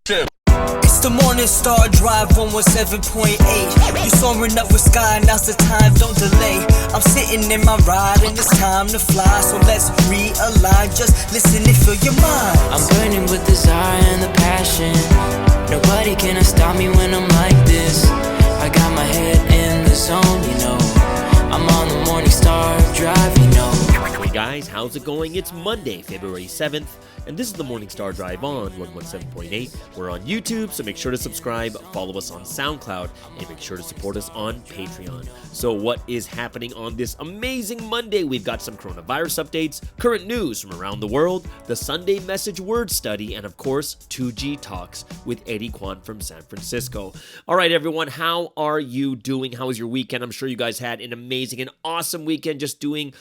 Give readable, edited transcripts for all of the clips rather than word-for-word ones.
It's the Morning Star Drive 117.8. You soaring up with sky, now's the time, don't delay. I'm sitting in my ride and it's time to fly. So let's realign, just listen and fill your mind. I'm burning with desire and the passion. Nobody can stop me when I'm like this. I got my head in the zone, you know. I'm on the Morning Star Drive, you know. Hey guys, how's it going? It's Monday, February 7th, and this is the Morning Star Drive on 117.8. We're on YouTube, so make sure to subscribe, follow us on SoundCloud, and make sure to support us on Patreon. So what is happening on this amazing Monday? We've got some coronavirus updates, current news from around the world, the Sunday Message Word Study, and of course, 2G Talks with Eddie Kwan from San Francisco. All right, everyone, how are you doing? How was your weekend? I'm sure you guys had an amazing and awesome weekend just doing,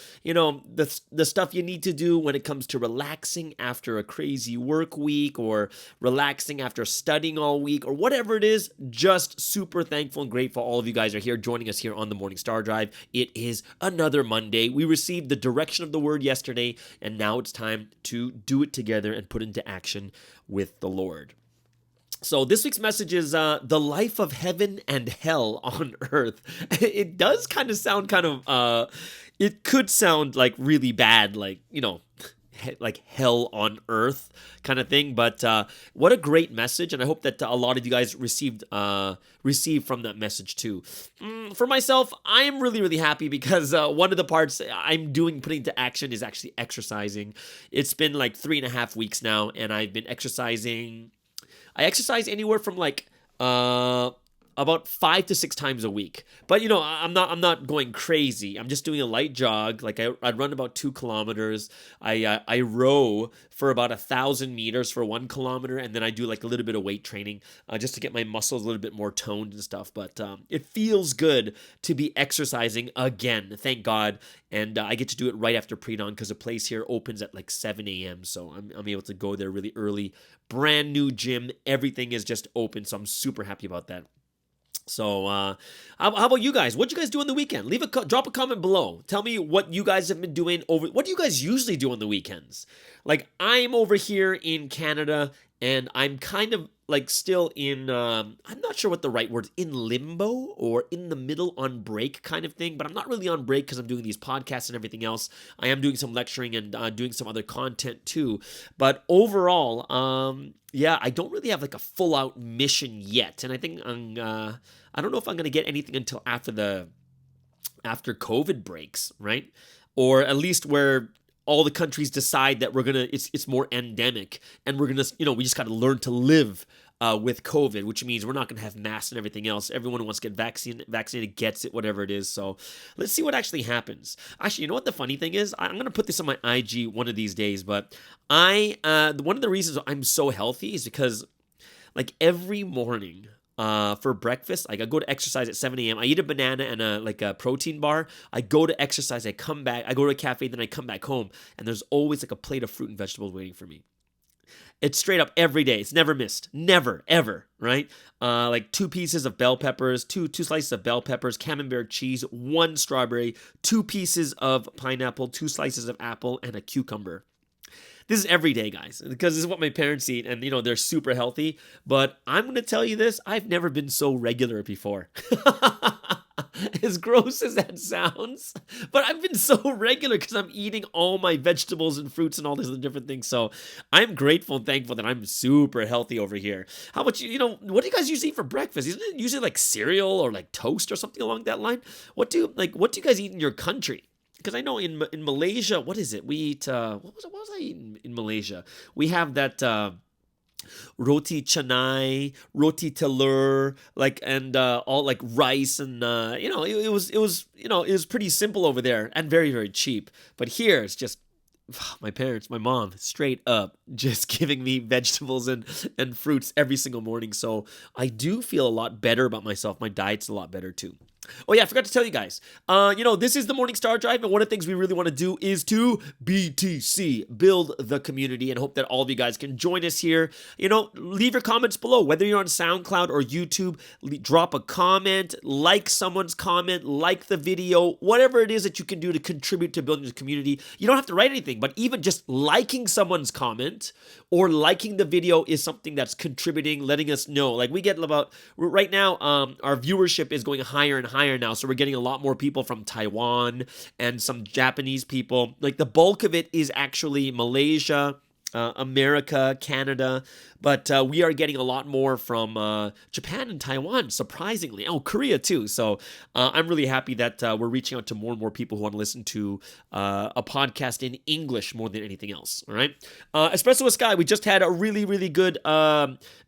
the stuff you need to do when it comes to relaxing after a crazy work week or relaxing after studying all week or whatever it is. Just super thankful and grateful all of you guys are here joining us here on the Morning Star Drive. It is another Monday. We received the direction of the word yesterday, and now it's time to do it together and put into action with the Lord. So this week's message is the life of heaven and hell on earth. It does kind of sound it could sound like really bad, like hell on earth kind of thing. But what a great message, and I hope that a lot of you guys received from that message too. For myself, I am really, really happy because one of the parts I'm putting into action is actually exercising. It's been like 3.5 weeks now, and I've been exercising. I exercise anywhere from about 5 to 6 times a week. But I'm not going crazy. I'm just doing a light jog. Like I'd run about 2 kilometers. I row for about 1,000 meters for 1 kilometer, and then I do like a little bit of weight training just to get my muscles a little bit more toned and stuff. But it feels good to be exercising again, thank God. And I get to do it right after pre-dawn because the place here opens at like 7 a.m. So I'm able to go there really early. Brand new gym. Everything is just open. So I'm super happy about that. So, how about you guys? What did you guys do on the weekend? Drop a comment below. Tell me what you guys have been doing what do you guys usually do on the weekends? Like, I'm over here in Canada, and I'm kind of like still in, I'm not sure what the right word, in limbo or in the middle on break kind of thing, but I'm not really on break because I'm doing these podcasts and everything else. I am doing some lecturing and doing some other content too. But overall, I don't really have like a full out mission yet. And I think I don't know if I'm going to get anything until after COVID breaks, right? Or at least where all the countries decide that it's more endemic, and we're gonna, we just got to learn to live with COVID, which means we're not gonna have masks and everything else. Everyone who wants to get vaccinated gets it, whatever it is. So let's see what actually happens. Actually, you know what the funny thing is? I'm gonna put this on my IG one of these days, but one of the reasons I'm so healthy is because like every morning, for breakfast, like I go to exercise at 7 a.m. I eat a banana and a protein bar. I go to exercise. I come back. I go to a cafe. Then I come back home, and there's always like a plate of fruit and vegetables waiting for me. It's straight up every day. It's never missed. Never, ever, right? Like 2 pieces of bell peppers, two slices of bell peppers, camembert cheese, 1 strawberry, 2 pieces of pineapple, 2 slices of apple, and a cucumber. This is every day, guys, because this is what my parents eat, and, they're super healthy. But I'm going to tell you this, I've never been so regular before. As gross as that sounds, but I've been so regular because I'm eating all my vegetables and fruits and all these other different things. So I'm grateful and thankful that I'm super healthy over here. How about you? What do you guys usually eat for breakfast? Isn't it usually like cereal or like toast or something along that line? What do you guys eat in your country? Because I know in Malaysia, what is it? We eat, what was I eating in Malaysia? We have that roti canai, roti telur, and all like rice, and it was pretty simple over there and very, very cheap. But here it's just my mom, straight up just giving me vegetables and fruits every single morning. So I do feel a lot better about myself. My diet's a lot better too. Oh yeah, I forgot to tell you guys. This is the Morning Star Drive, and one of the things we really want to do is to BTC, build the community, and hope that all of you guys can join us here. Leave your comments below, whether you're on SoundCloud or YouTube. Drop a comment, like someone's comment, like the video, whatever it is that you can do to contribute to building the community. You don't have to write anything, but even just liking someone's comment or liking the video is something that's contributing, letting us know. Like we get about, right now, our viewership is going higher and higher now. So we're getting a lot more people from Taiwan and some Japanese people. Like the bulk of it is actually Malaysia, America, Canada, but we are getting a lot more from Japan and Taiwan, surprisingly. Oh, Korea too. So I'm really happy that we're reaching out to more and more people who want to listen to a podcast in English more than anything else. All right. Espresso with Sky, we just had a really, really good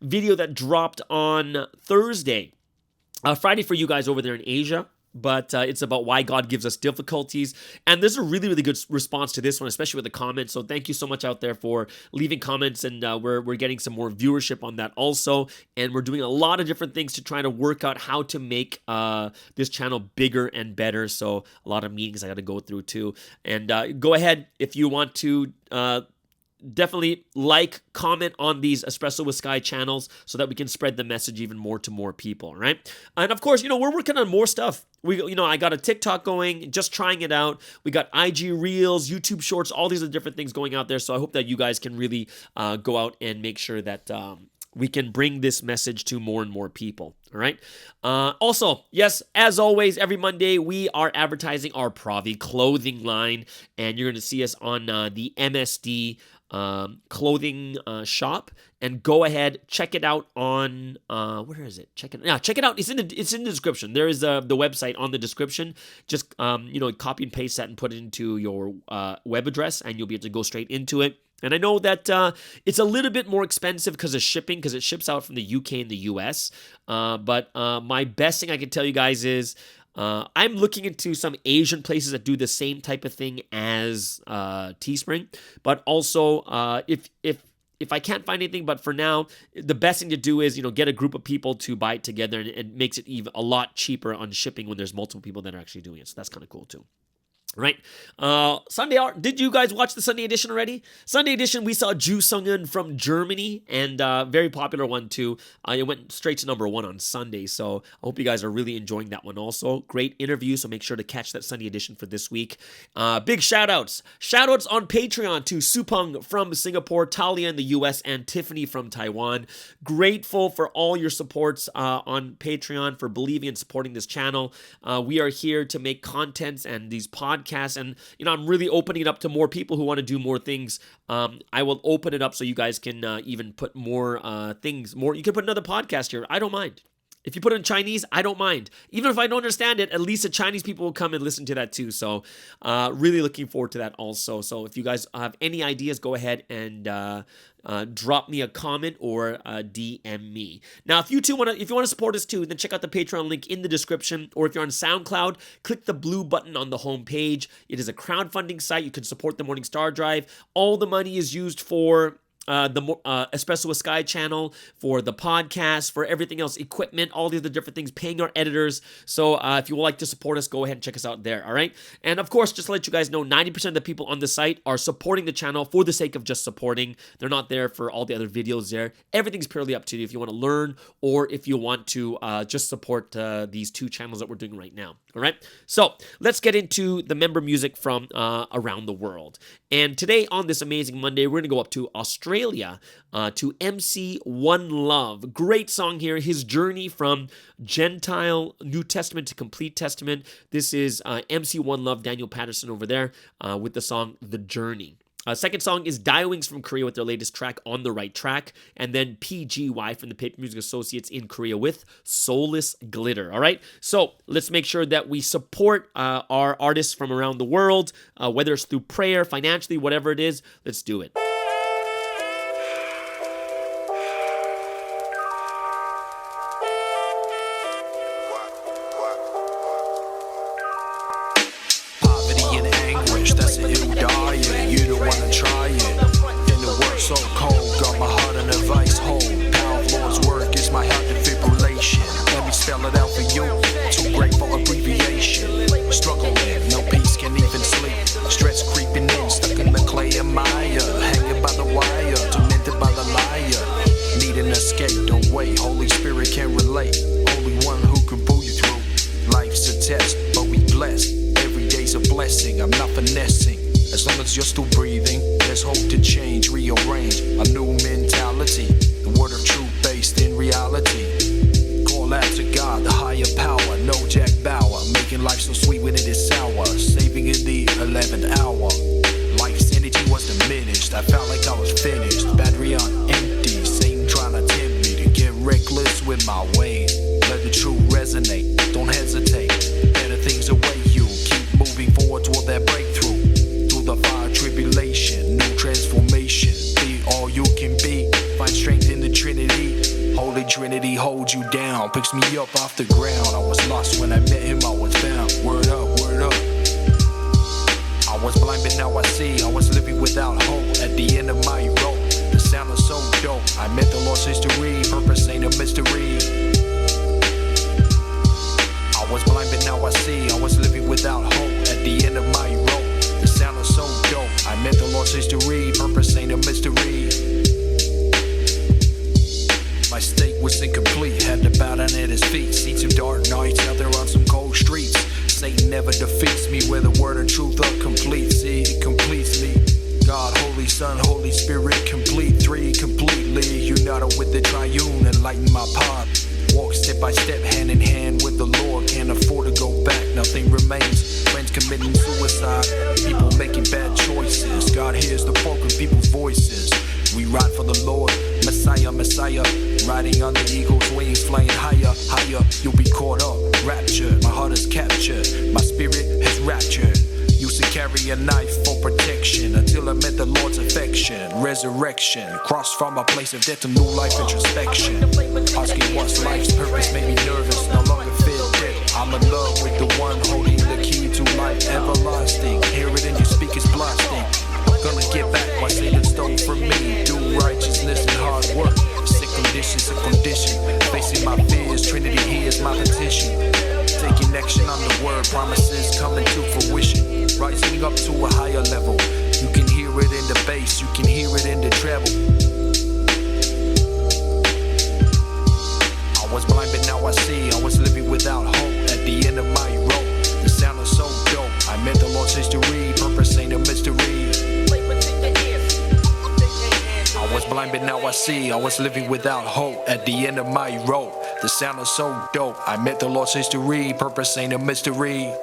video that dropped on Thursday. Friday for you guys over there in Asia. But it's about why God gives us difficulties. And there's a really, really good response to this one, especially with the comments. So thank you so much out there for leaving comments. And we're getting some more viewership on that also. And we're doing a lot of different things to try to work out how to make this channel bigger and better. So a lot of meetings I got to go through too. And go ahead if you want to definitely like, comment on these Espresso with Sky channels so that we can spread the message even more to more people, right? And of course, we're working on more stuff. I got a TikTok going, just trying it out. We got IG Reels, YouTube Shorts, all these are different things going out there. So I hope that you guys can really go out and make sure that we can bring this message to more and more people. All right. Also, yes, as always, every Monday we are advertising our Pravi clothing line, and you're going to see us on the MSD clothing shop. And go ahead, check it out on where is it? Check it out. It's in the description. There is the website on the description. Just copy and paste that and put it into your web address, and you'll be able to go straight into it. And I know that it's a little bit more expensive because of shipping, because it ships out from the UK and the US. But my best thing I can tell you guys is I'm looking into some Asian places that do the same type of thing as Teespring. But also, if I can't find anything, but for now, the best thing to do is, get a group of people to buy it together, and it makes it even a lot cheaper on shipping when there's multiple people that are actually doing it. So that's kind of cool too. Right. Sunday Hour. Did you guys watch the Sunday edition already? Sunday edition, we saw Ju Sung-eun from Germany, and very popular one too. It went straight to #1 on Sunday, so I hope you guys are really enjoying that one also. Great interview, so make sure to catch that Sunday edition for this week. Big shout-outs. Shout-outs on Patreon to Supung from Singapore, Talia in the US, and Tiffany from Taiwan. Grateful for all your supports on Patreon, for believing and supporting this channel. We are here to make contents and these podcasts, and I'm really opening it up to more people who want to do more things. I will open it up so you guys can even put more things. You can put another podcast here. I don't mind. If you put it in Chinese, I don't mind. Even if I don't understand it, at least the Chinese people will come and listen to that too. So really looking forward to that also. So if you guys have any ideas, go ahead and drop me a comment or DM me. Now, if you want to support us too, then check out the Patreon link in the description. Or if you're on SoundCloud, click the blue button on the home page. It is a crowdfunding site. You can support the Morning Star Drive. All the money is used for the Espresso with Sky channel, for the podcast, for everything else, equipment, all the other different things, paying our editors. So if you would like to support us, go ahead and check us out there, all right? And of course, just to let you guys know, 90% of the people on the site are supporting the channel for the sake of just supporting. They're not there for all the other videos there. Everything's purely up to you if you want to learn or if you want to just support these two channels that we're doing right now, all right? So let's get into the member music from around the world. And today on this amazing Monday, we're going to go up to Australia to MC One Love. Great song here. His journey from Gentile New Testament to Complete Testament. This is MC One Love, Daniel Patterson over there with the song The Journey. Second song is Diowings from Korea with their latest track, On the Right Track. And then PGY from the Paper Music Associates in Korea with Soulless Glitter. All right? So let's make sure that we support our artists from around the world, whether it's through prayer, financially, whatever it is. Let's do it. Stress creeping in, stuck in the clay of Maya. to God, the higher power. No Jack Bauer, making life so sweet when it is sour. Saving in the 11th hour. Life's energy was diminished. I felt like I was finished. Battery on empty. Satan trying to tempt me to get reckless with my ways. Let the truth resonate. Don't hesitate. Better things await you. Keep moving forward toward that breakthrough. Through the fire tribulation, new transformation. Be all you can be. Find strength in the Trinity. Holy Trinity holds you down. Picks me up off the ground. I was lost when I met him. I was found. Word up, word up. I was blind but now I see. I was living without hope at the end of my rope. The sound is so dope. I met the Lord's history. Purpose ain't a mystery. I was blind but now I see. I was living without hope at the end of my rope. The sound is so dope. I met the Lord's history. Purpose ain't a mystery. My state was incomplete. Had to bow down at his feet. Seen some dark nights out there on some cold streets. Satan never defeats me where the word and truth are complete. See, it completes me. God, Holy Son, Holy Spirit, complete. Three, completely united with the triune. Enlighten my path. Walk step by step, hand in hand with the Lord. Can't afford to go back, nothing remains. Friends committing suicide, people making bad choices. God hears the broken people's voices. We ride for the Lord, Messiah, Messiah. Riding on the eagle's wings, flying higher, higher. You'll be caught up, raptured. My heart is captured, my spirit is raptured. Used to carry a knife for protection until I met the Lord's affection. Resurrection, crossed from a place of death to new life introspection. Asking what's life's purpose made me nervous, no longer feel dead. I'm in love with the one holding the key to life everlasting. Hear it and you speak is blasting. Gonna get back what Satan stole from me. Do righteousness and hard work. Sick conditions, a condition. Facing my fears, Trinity hears my petition. Taking action on the word, promises coming to fruition. Rising up to a higher level. You can hear it in the bass, you can hear it in the treble. I was blind but now I see. I was living without hope at the end of my rope. The sound is so dope. I met the Lord's history. Purpose ain't a mystery. I was blind but now I see. I was living without hope at the end of my rope. The sound is so dope. I met the Lord's history. Purpose ain't a mystery.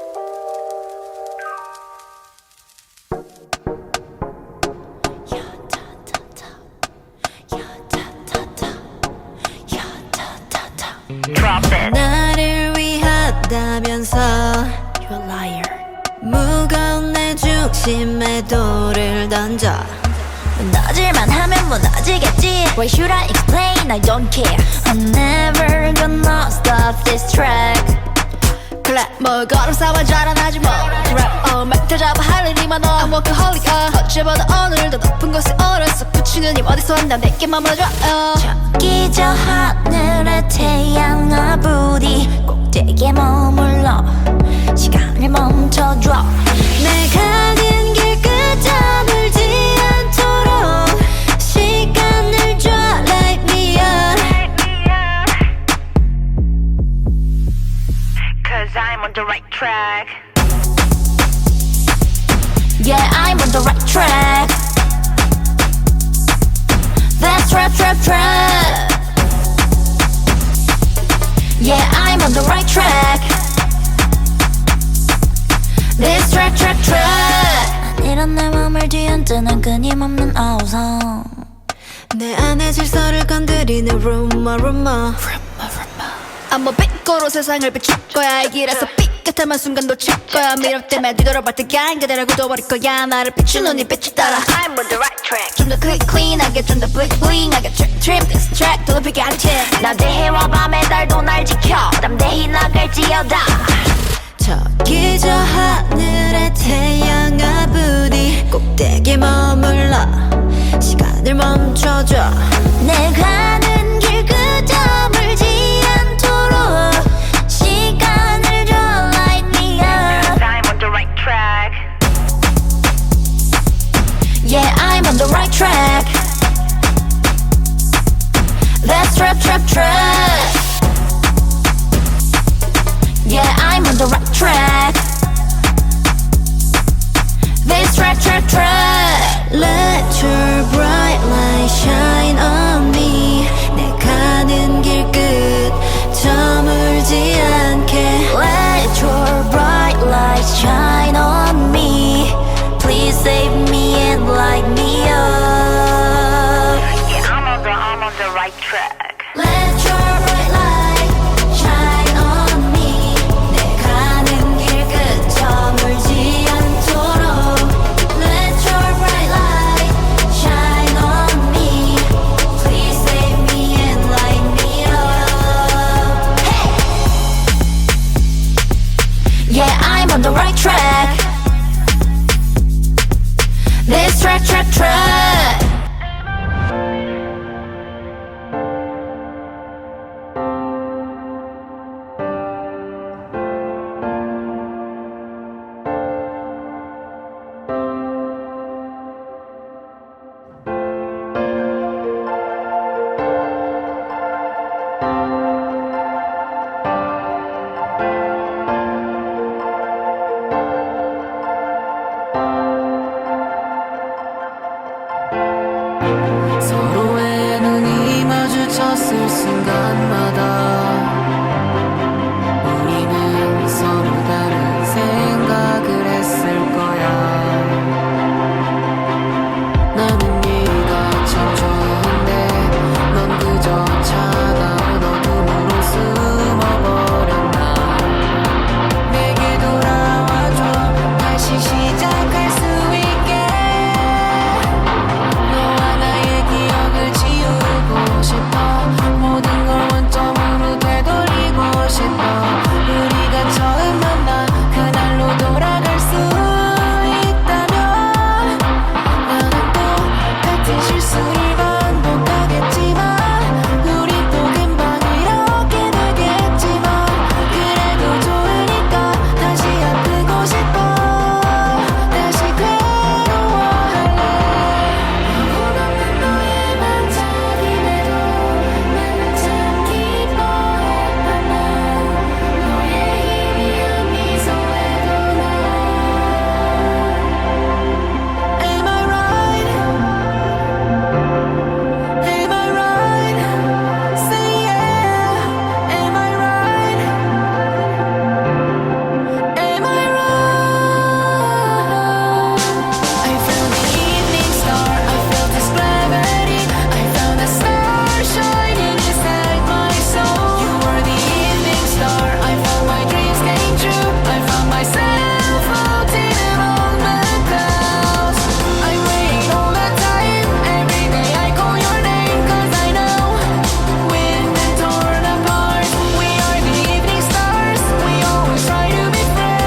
나를 위하다면서 You're a liar. 무거운 내 중심에 돌을 던져. 무너질만 하면 무너지겠지. Why should I explain? I don't care. I'm never gonna stop this track. 그래 뭐 걸음 싸워 자라나지 뭐 랩 멘트 잡아 할 일이 많아 I'm workaholic 어제보다 오늘도 높은 곳에 오르서 붙이는 힘 어디서 한다 내게 머물러줘 저기 저 하늘에 태양아 부디 꼭대기에 머물러 시간을 멈춰줘 내 가는 길 끝자물지 않도록 시간을 줘 Light me up Cause I'm on the right track Yeah, I'm on the right track That's trap. Yeah, I'm on the right track This track 이런 내 맘을 뒤흔드는 끊임없는 아우성 내 안의 질서를 건드리는 rumor I'm a 삐꼬로 세상을 비출 거야 이 길에서 삐끗한 순간 놓칠 거야 미러 때문에 뒤돌아볼 때 gang 그대로 굳어버릴 거야 나를 비추는 이 빛을 따라 I'm on the right track 좀 더 clean하게 좀 더 bling하게 trim this track 더 높이게 한 tip 낮에 해와 밤에 달도 날 지켜 담대히 나갈지어다 저기 저 하늘에 태양아 부디 꼭대기에 머물러 시간을 멈춰줘 내 가는 길 끝자물지 않도록 시간을 줘 Light me up I'm on the right track Yeah, I'm on the right track That's trap Yeah, I'm on the right track This track Let your bright light shine on me 내 가는 길 끝 점을 the right track. Let your bright light shine on me. 내 가는 길 그저 멀지 않도록. Let your bright light shine on me. Please save me and light me up. Hey! Yeah, I'm on the right track. This track. 서로의 눈이 마주쳤을 순간마다 우리는 서로 다른 생각을 했을 거야. 나는 네가 참 좋은데 넌 그저 차가운 어둠으로 숨어버렸나. 내게 돌아와줘. 다시 시작할 수 있게. 너와 나의 기억을 지우고 싶어. 모든 걸 원점으로 되돌리고 싶어. 우리가 처음 만나 그날로 돌아갈 수 있다면 나는 또 같은 실수를 반복하겠지만 우리 또 금방 이렇게 되겠지만 그래도 좋으니까 다시 아프고 싶어. 다시 괴로워할래. 영혼 없는 너의 반짝임에도 나는 참 기뻐했던 나. 너의 희미한 미소에도 나. Am I right? Am I right? Say yeah. Am I right? Am I right? I found the evening star. I felt this gravity. I found a star shining inside my soul. You were the evening star. I found my dreams came true. I found myself floating among the clouds. I'm waiting all the time. Every day I call your name 'cause I know we've been torn apart. We are the evening stars. We always try to be friends.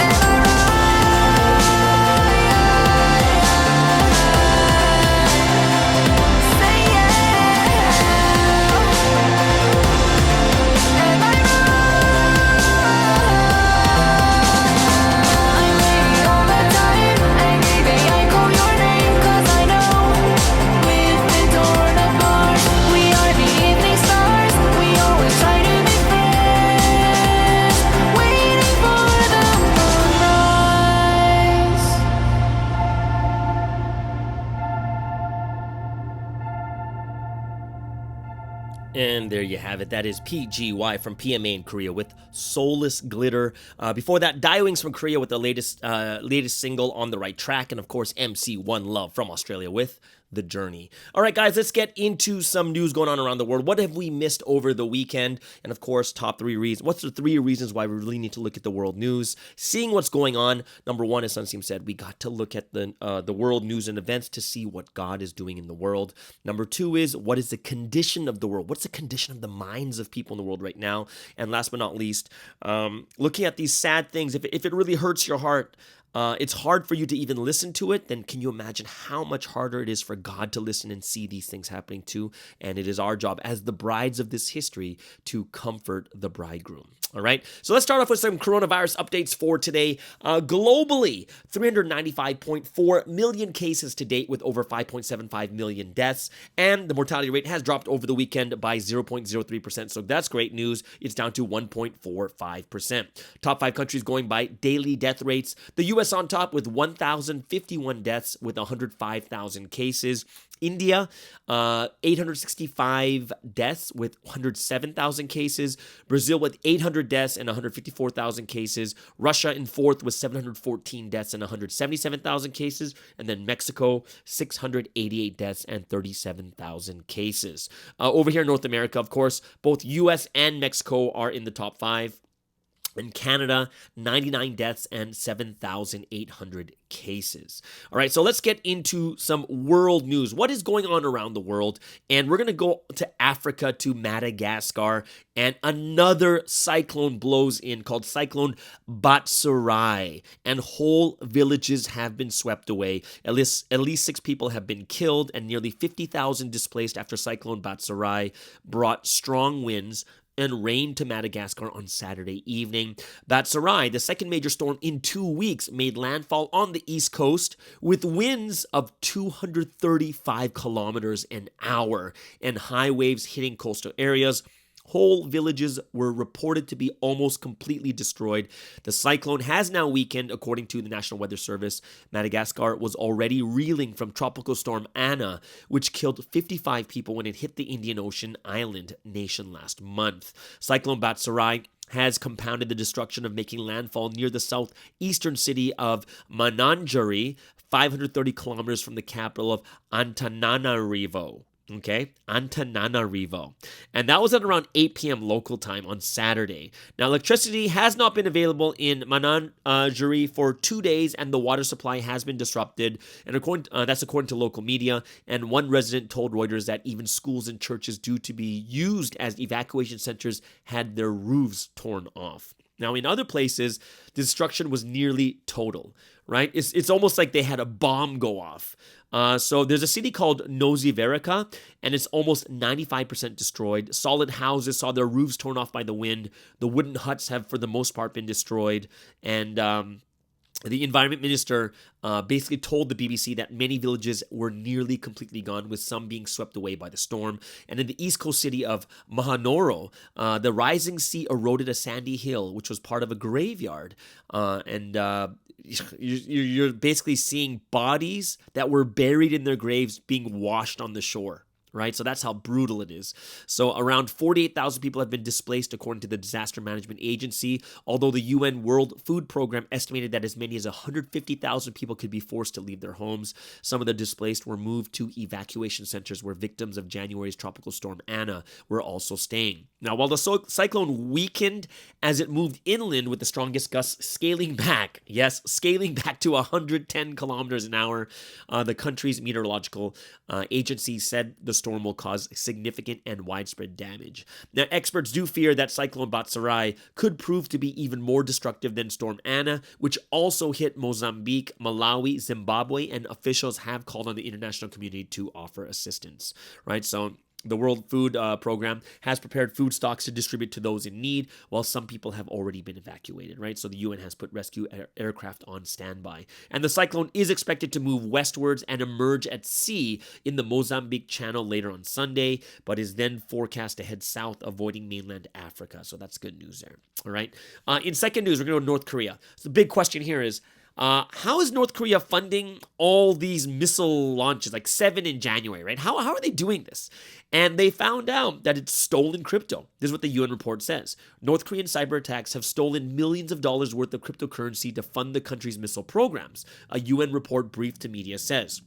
Am I right? Say yeah. Am I right? I'm waiting all the time. Every day I call your name 'cause I know we've been torn apart. We are the evening stars. We always try to be friends. Waiting for the moonrise. And there you have it. That is PGY from PMA in Korea with Soulless Glitter. Before that, Diewings from Korea with the latest single On the Right Track. And of course, MC One Love from Australia with The Journey. All right, guys, let's get into some news going on around the world. What have we missed over the weekend? And of course, top 3 reasons. What's the 3 reasons why we really need to look at the world news? Seeing what's going on. Number 1, as Sunseem said, we got to look at the world news and events to see what God is doing in the world. Number 2 is, what is the condition of the world? What's the condition of the minds of people in the world right now? And last but not least, looking at these sad things, if it really hurts your heart, it's hard for you to even listen to it, then can you imagine how much harder it is for God to listen and see these things happening too? And it is our job as the brides of this history to comfort the bridegroom. All right, so let's start off with some coronavirus updates for today. Globally, 395.4 million cases to date with over 5.75 million deaths. And the mortality rate has dropped over the weekend by 0.03%. So that's great news. It's down to 1.45%. Top 5 countries going by daily death rates. The U.S. on top with 1,051 deaths with 105,000 cases. India, 865 deaths with 107,000 cases. Brazil with 800 deaths and 154,000 cases. Russia in fourth with 714 deaths and 177,000 cases. And then Mexico, 688 deaths and 37,000 cases. Over here in North America, of course, both U.S. and Mexico are in the top 5. In Canada, 99 deaths and 7,800 cases. All right, so let's get into some world news. What is going on around the world? And we're going to go to Africa, to Madagascar, and another cyclone blows in called Cyclone Batsarai, and whole villages have been swept away. At least 6 people have been killed and nearly 50,000 displaced after Cyclone Batsarai brought strong winds and rain to Madagascar on Saturday evening. Batsarai, the second major storm in 2 weeks, made landfall on the east coast with winds of 235 kilometers an hour and high waves hitting coastal areas. Whole villages were reported to be almost completely destroyed. The cyclone has now weakened, according to the National Weather Service. Madagascar was already reeling from Tropical Storm Anna, which killed 55 people when it hit the Indian Ocean island nation last month. Cyclone Batsarai has compounded the destruction of making landfall near the southeastern city of Mananjari, 530 kilometers from the capital of Antananarivo. Okay, Antananarivo. And that was at around 8 p.m. local time on Saturday. Now, electricity has not been available in Mananjari for 2 days, and the water supply has been disrupted. And that's according to local media. And one resident told Reuters that even schools and churches due to be used as evacuation centers had their roofs torn off. Now, in other places, the destruction was nearly total, right? It's almost like they had a bomb go off. So there's a city called Noviverica, and it's almost 95% destroyed. Solid houses saw their roofs torn off by the wind. The wooden huts have, for the most part, been destroyed. And the environment minister basically told the BBC that many villages were nearly completely gone, with some being swept away by the storm. And in the east coast city of Mahanoro, the rising sea eroded a sandy hill, which was part of a graveyard. You're basically seeing bodies that were buried in their graves being washed on the shore. Right? So that's how brutal it is. So around 48,000 people have been displaced, according to the Disaster Management Agency, although the UN World Food Program estimated that as many as 150,000 people could be forced to leave their homes. Some of the displaced were moved to evacuation centers where victims of January's tropical storm Anna were also staying. Now, while the cyclone weakened as it moved inland, with the strongest gusts scaling back to 110 kilometers an hour, the country's meteorological agency said the storm will cause significant and widespread damage. Now, experts do fear that Cyclone Batsarai could prove to be even more destructive than Storm Anna, which also hit Mozambique, Malawi, Zimbabwe, and officials have called on the international community to offer assistance. Right? So the World Food Program has prepared food stocks to distribute to those in need, while some people have already been evacuated, right? So the UN has put rescue aircraft on standby. And the cyclone is expected to move westwards and emerge at sea in the Mozambique Channel later on Sunday, but is then forecast to head south, avoiding mainland Africa. So that's good news there, all right? In second news, we're going to go to North Korea. So the big question here is, how is North Korea funding all these missile launches, like 7 in January, right? How are they doing this? And they found out that it's stolen crypto. This is what the UN report says. North Korean cyber attacks have stolen millions of dollars worth of cryptocurrency to fund the country's missile programs, a UN report briefed to media says.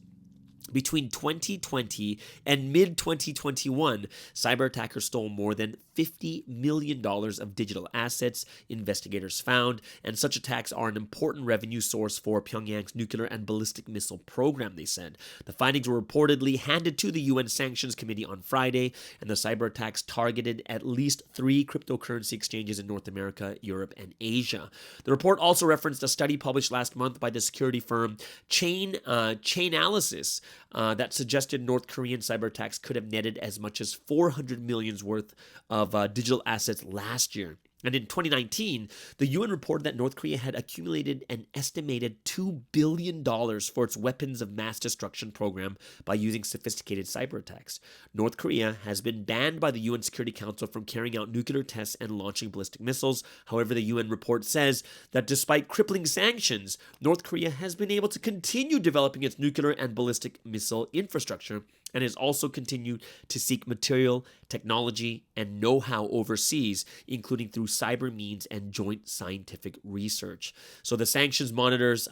Between 2020 and mid-2021, cyber attackers stole more than $50 million of digital assets, investigators found, and such attacks are an important revenue source for Pyongyang's nuclear and ballistic missile program, they said. The findings were reportedly handed to the UN Sanctions Committee on Friday, and the cyber attacks targeted at least 3 cryptocurrency exchanges in North America, Europe, and Asia. The report also referenced a study published last month by the security firm Chainalysis, that suggested North Korean cyber attacks could have netted as much as $400 million worth of digital assets last year. And in 2019, the UN reported that North Korea had accumulated an estimated $2 billion for its weapons of mass destruction program by using sophisticated cyber attacks. North Korea has been banned by the UN Security Council from carrying out nuclear tests and launching ballistic missiles. However, the UN report says that despite crippling sanctions, North Korea has been able to continue developing its nuclear and ballistic missile infrastructure and has also continued to seek material, technology, and know-how overseas, including through cyber means and joint scientific research. So the sanctions monitors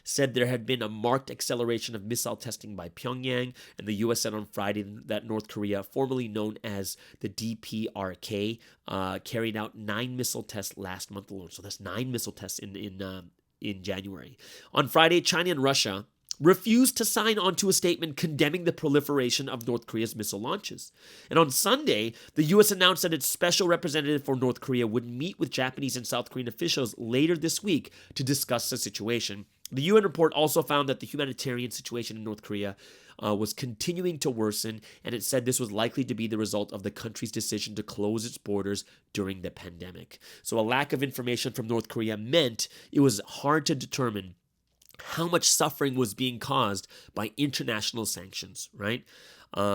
said there had been a marked acceleration of missile testing by Pyongyang, and the U.S. said on Friday that North Korea, formerly known as the DPRK, carried out 9 missile tests last month alone. So that's 9 missile tests in January. On Friday, China and Russia refused to sign onto a statement condemning the proliferation of North Korea's missile launches. And on Sunday, the U.S. announced that its special representative for North Korea would meet with Japanese and South Korean officials later this week to discuss the situation. The UN report also found that the humanitarian situation in North Korea was continuing to worsen, and it said this was likely to be the result of the country's decision to close its borders during the pandemic. So a lack of information from North Korea meant it was hard to determine how much suffering was being caused by international sanctions, right?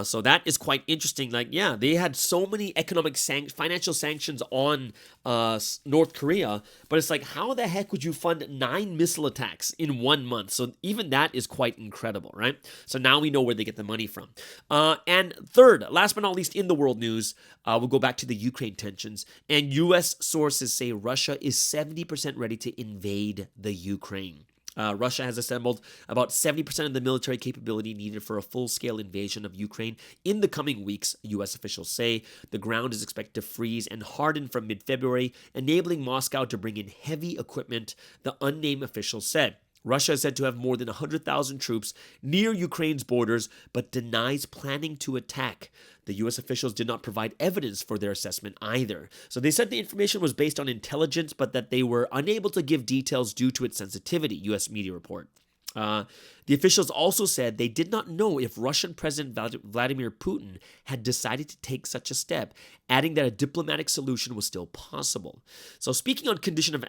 So that is quite interesting. Like, yeah, they had so many economic financial sanctions on North Korea, but it's like, how the heck would you fund 9 missile attacks in 1 month? So even that is quite incredible, right? So now we know where they get the money from. And third, last but not least in the world news, we'll go back to the Ukraine tensions. And U.S. sources say Russia is 70% ready to invade the Ukraine. Russia has assembled about 70% of the military capability needed for a full-scale invasion of Ukraine in the coming weeks, U.S. officials say. The ground is expected to freeze and harden from mid-February, enabling Moscow to bring in heavy equipment, the unnamed officials said. Russia is said to have more than 100,000 troops near Ukraine's borders, but denies planning to attack. The U.S. officials did not provide evidence for their assessment either. So they said the information was based on intelligence, but that they were unable to give details due to its sensitivity, U.S. media report. The officials also said they did not know if Russian President Vladimir Putin had decided to take such a step, adding that a diplomatic solution was still possible. So speaking on condition of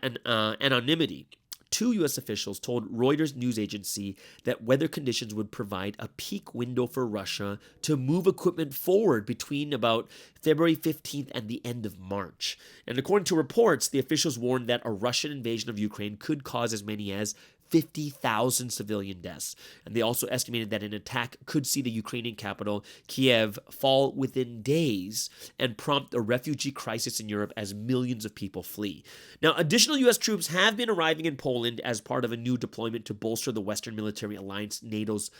anonymity, 2 U.S. officials told Reuters news agency that weather conditions would provide a peak window for Russia to move equipment forward between about February 15th and the end of March. And according to reports, the officials warned that a Russian invasion of Ukraine could cause as many as 50,000 civilian deaths. And they also estimated that an attack could see the Ukrainian capital, Kiev, fall within days and prompt a refugee crisis in Europe as millions of people flee. Now, additional U.S. troops have been arriving in Poland as part of a new deployment to bolster the Western Military Alliance, NATO's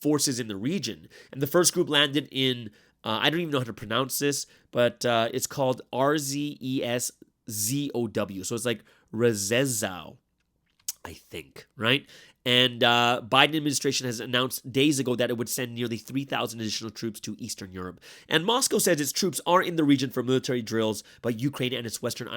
forces in the region. And the first group landed in, I don't even know how to pronounce this, but it's called RZESZOW. So it's like Rzeszów, I think, right? And Biden administration has announced days ago that it would send nearly 3,000 additional troops to Eastern Europe. And Moscow says its troops are in the region for military drills, but Ukraine and its Western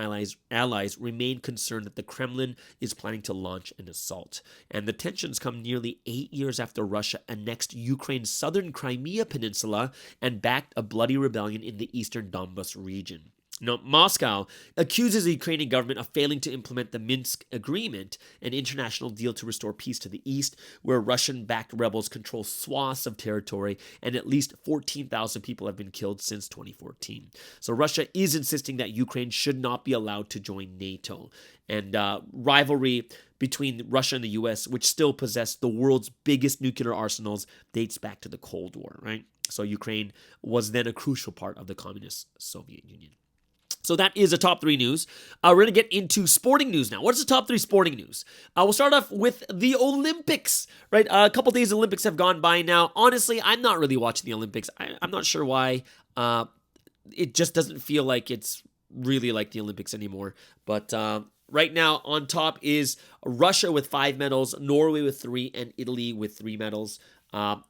allies remain concerned that the Kremlin is planning to launch an assault. And the tensions come nearly 8 years after Russia annexed Ukraine's southern Crimea Peninsula and backed a bloody rebellion in the eastern Donbas region. Now, Moscow accuses the Ukrainian government of failing to implement the Minsk Agreement, an international deal to restore peace to the east, where Russian-backed rebels control swaths of territory, and at least 14,000 people have been killed since 2014. So Russia is insisting that Ukraine should not be allowed to join NATO. And rivalry between Russia and the U.S., which still possess the world's biggest nuclear arsenals, dates back to the Cold War, right? So Ukraine was then a crucial part of the communist Soviet Union. So that is a top 3 news. We're going to get into sporting news now. What is the top 3 sporting news? We'll start off with the Olympics, right? A couple days of Olympics have gone by now. Honestly, I'm not really watching the Olympics. I'm not sure why. It just doesn't feel like it's really like the Olympics anymore. But right now on top is Russia with 5 medals, Norway with 3, and Italy with 3 medals.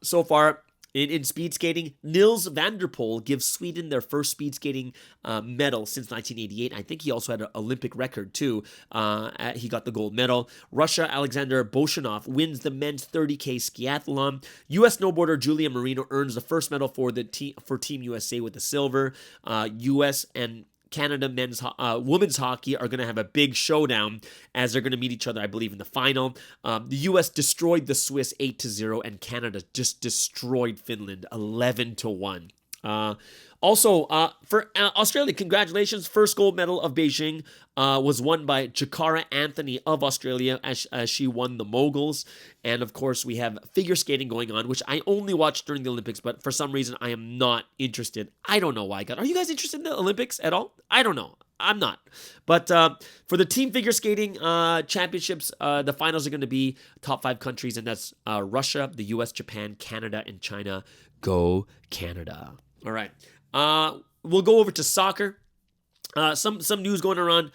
So far, in speed skating, Nils van der Poel gives Sweden their first speed skating medal since 1988. I think he also had an Olympic record too. He got the gold medal. Russia, Alexander Bolshanov wins the men's 30K skiathlon. U.S. snowboarder Julia Marino earns the first medal for Team USA with the silver. U.S. and Canada women's hockey are going to have a big showdown as they're going to meet each other, I believe, in the final. The U.S. destroyed the Swiss 8-0, and Canada just destroyed Finland 11-1. Also, for Australia, congratulations. First gold medal of Beijing was won by Jakara Anthony of Australia as she won the moguls. And of course, we have figure skating going on, which I only watched during the Olympics, but for some reason, I am not interested. I don't know why, God. Are you guys interested in the Olympics at all? I don't know. I'm not. But for the team figure skating championships, the finals are going to be top 5 countries, and that's Russia, the US, Japan, Canada, and China. Go Canada. All right. We'll go over to soccer. Some news going around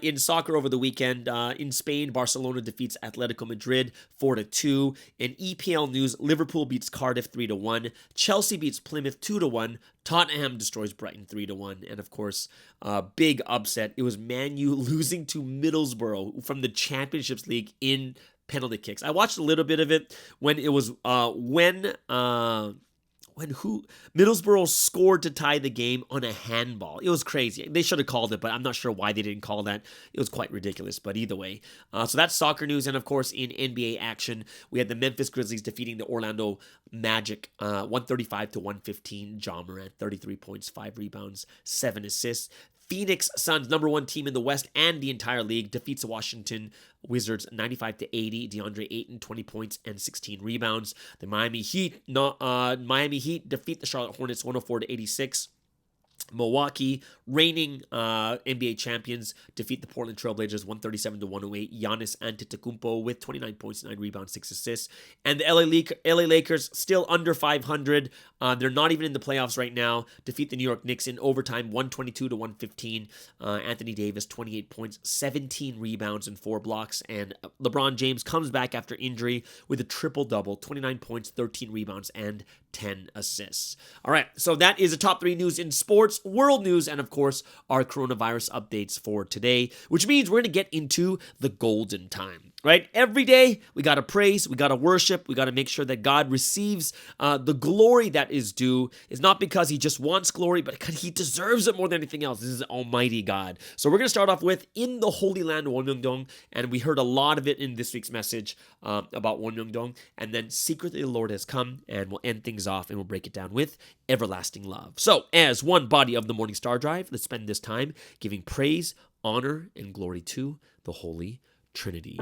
in soccer over the weekend. In Spain, Barcelona defeats Atletico Madrid 4-2. In EPL news, Liverpool beats Cardiff 3-1. Chelsea beats Plymouth 2-1. Tottenham destroys Brighton 3-1. And of course, big upset. It was Man U losing to Middlesbrough from the Championships League in penalty kicks. I watched a little bit of it when it was Middlesbrough scored to tie the game on a handball. It was crazy. They should have called it, but I'm not sure why they didn't call that. It was quite ridiculous, but either way. So that's soccer news. And of course, in NBA action, we had the Memphis Grizzlies defeating the Orlando Magic 135-115. Ja Morant, 33 points, 5 rebounds, 7 assists. Phoenix Suns, number 1 team in the West and the entire league, defeats the Washington Wizards 95-80. DeAndre Ayton, 20 points and 16 rebounds. The Miami Heat defeat the Charlotte Hornets 104-86. Milwaukee, reigning NBA champions, defeat the Portland Trailblazers 137-108. Giannis Antetokounmpo with 29 points, 9 rebounds, 6 assists. And the LA Lakers, still under 500. They're not even in the playoffs right now. Defeat the New York Knicks in overtime 122-115. Anthony Davis, 28 points, 17 rebounds, and 4 blocks. And LeBron James comes back after injury with a triple-double, 29 points, 13 rebounds, and 10 assists. All right, so that is the top 3 news in sports, world news, and of course, our coronavirus updates for today, which means we're going to get into the golden time, right? Every day, we got to praise, we got to worship, we got to make sure that God receives the glory that is due. It's not because he just wants glory, but because he deserves it more than anything else. This is Almighty God. So we're going to start off with In the Holy Land, Wonmyeongdong, and we heard a lot of it in this week's message about Wonmyeongdong, and then Secretly the Lord Has Come, and we'll end things off and we'll break it down with Everlasting Love. So, as one body of the Morning Star Drive, let's spend this time giving praise, honor, and glory to the Holy Trinity.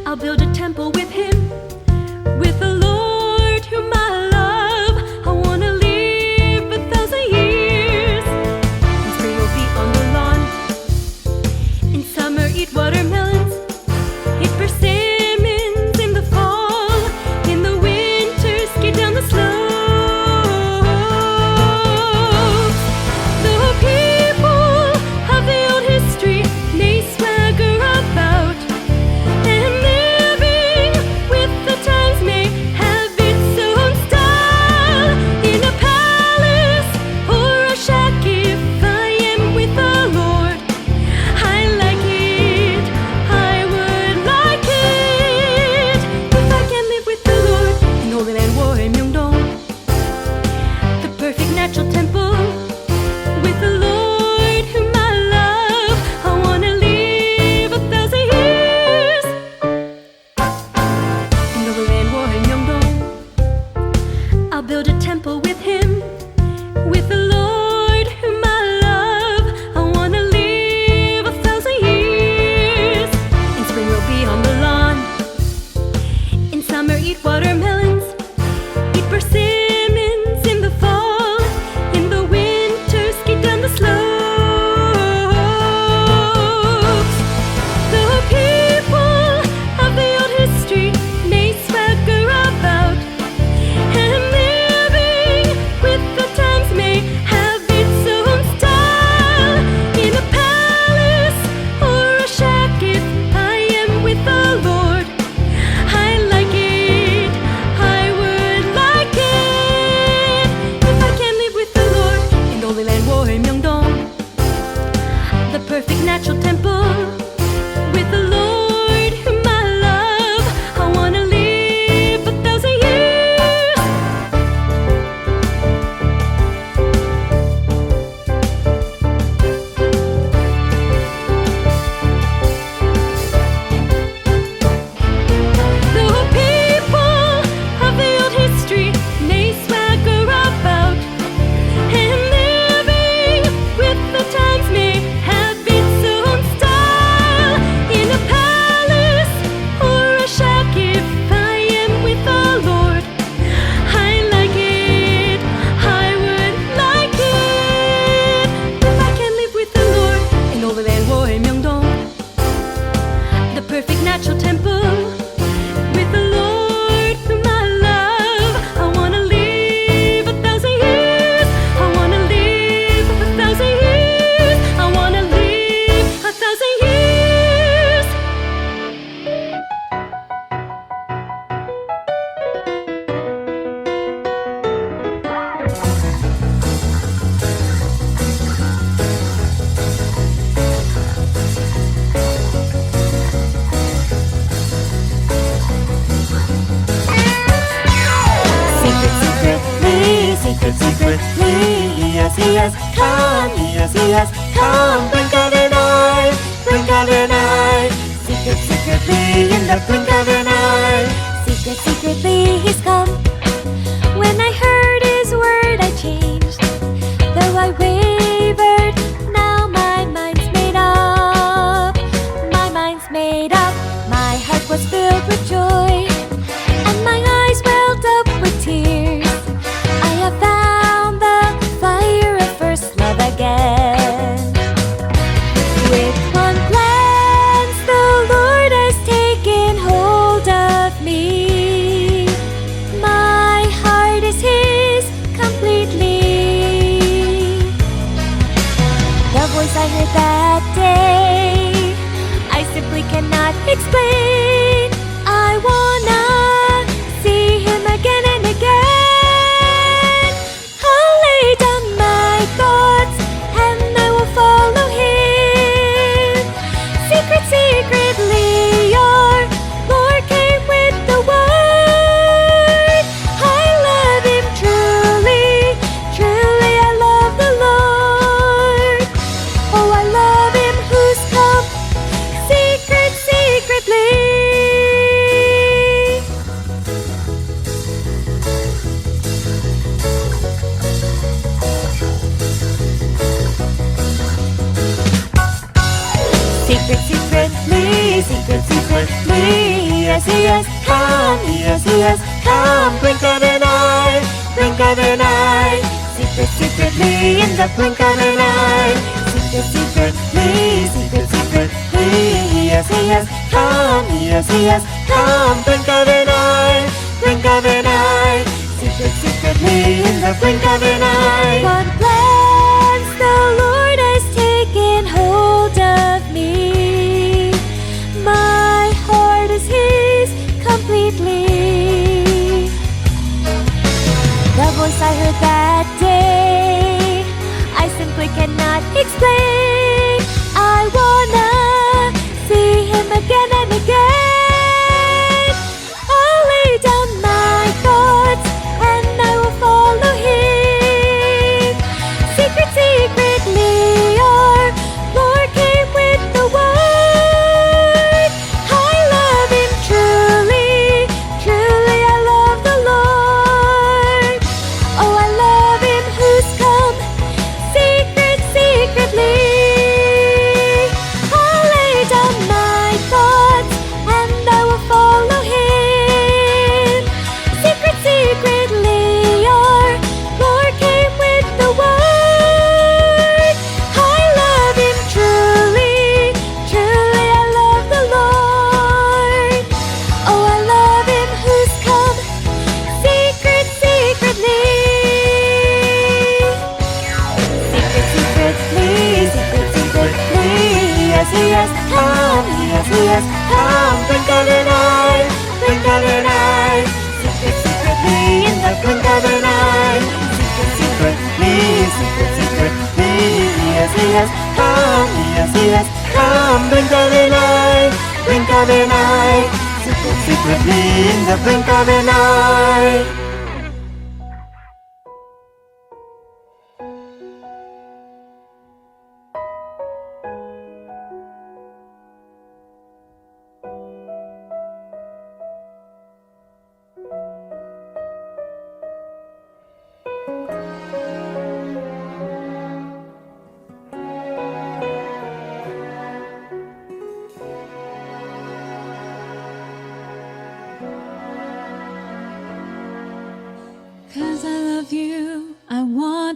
I'll build a temple with him, with the Lord whom I love. I wanna live 1,000 years. In spring we'll be on the lawn, in summer eat watermelons, eat persimmons in the fall, in the winter ski down the slopes. The people of the old history may swagger about, and living with the times may have its own style. perfect natural temple with the Lord whom I love. I wanna live 1,000 years. I wanna live 1,000 years. I wanna live 1,000 years. Secretly, yes, come, yes, come, blink of an eye, blink of an eye. Secretly, in the blink of an eye. Secretly, he's come. When I heard his word, I changed. Though I wavered, now my mind's made up. My mind's made up. My heart was filled with joy, and my eyes welled up with tears. I have found the fire of first love again. With one glance, the Lord has taken hold of me. My heart is His completely. The voice I heard that day, I simply cannot explain. I wanna see Him again and again. I'll lay down my thoughts and I will follow Him. Secretly, your Lord came with the word. I love Him truly, truly I love the Lord. Oh, I love Him who's come secretly. Secretly, yes, come, yes, come, blink of an eye, blink of an eye. Secretly, in the blink of an eye. Secretly, yes, come, come, blink of an eye, blink of an eye. Secretly, in the blink of an eye. One glance, the Lord has taken hold of me. My heart is His completely. The voice I heard that day, I simply cannot explain. I wanna see Him again and again. I'll lay down my thoughts and I will follow Him. Secretly, your Lord came with the word. I love Him truly, truly I love the Lord. Oh, I love Him who's come secretly. I'll lay down my thoughts and I will follow Him. Secretly, your Lord came with the word. I love Him truly, truly I love the Lord. Oh, I love Him who's come secretly. Yes, come, come, blink of an eye, blink of an eye. Secretly, in the blink of an eye. Secretly, yes, come, blink of an eye, blink of an eye. Secretly, in the blink of an eye.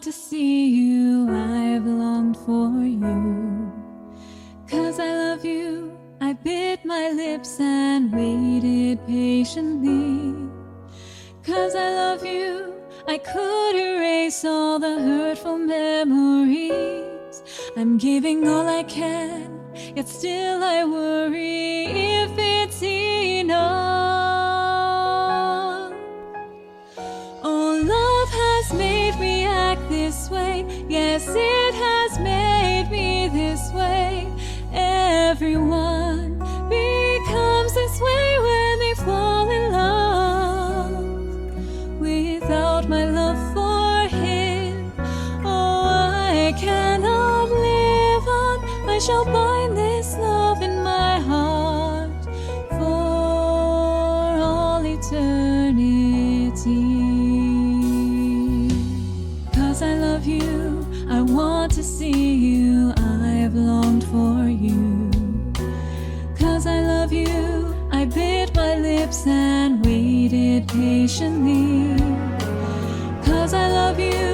to see you, I've longed for you. 'Cause I love you, I bit my my lips and waited patiently. 'Cause I love you, I could erase all the hurtful memories. I'm giving all I can, yet still I worry if it's enough. Oh, love has made me act this way. Yes, it has made me this way. Everyone becomes this way when they fall in love. Without my love for him, oh, I cannot live on. I shall bind this love in my heart for all eternity. 'Cause I love you, I want to see you, I've longed for you. 'Cause I love you, I bit my lips and waited patiently. 'Cause I love you,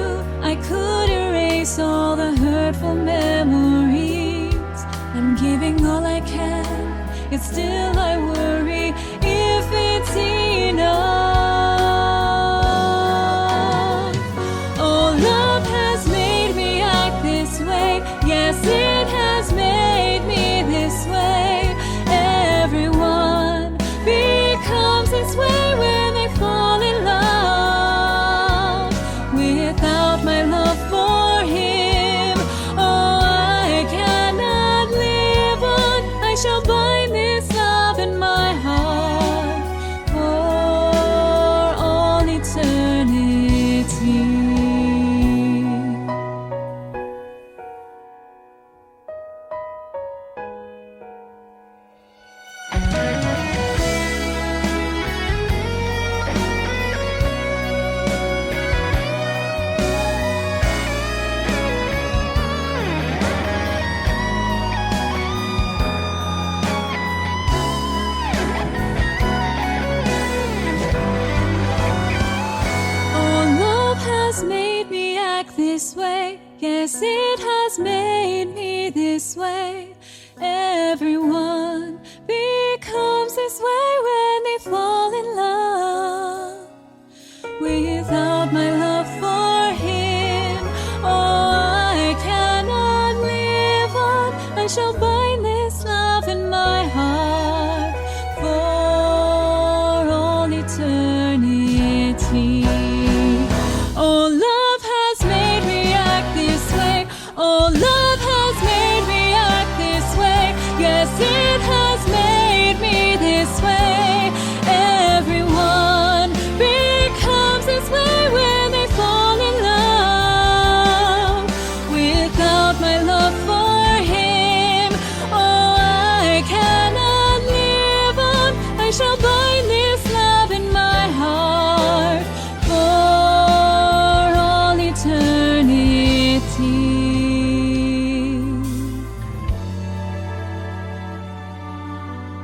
I could erase all the hurtful memories. I'm giving all I can, yet still I worry if it's enough. Oh, love has made me act this way. Yes, it has made me this way. Everyone becomes this way when they fall in love. Without my love for him, oh, I cannot live on. I shall bind this love in my heart for all eternity. This way, yes, it has made me this way. Everyone becomes this way when they fall in love. Without my love for him, oh, I cannot live on. I shall bind this love in my heart for all eternity. Oh, love has made me act this way. Oh, love has made me act this way. Yes, it has made me this way. Everyone becomes this way when they fall in love. Without my love for him, oh, I cannot live on. I shall bind this love in my heart for all eternity.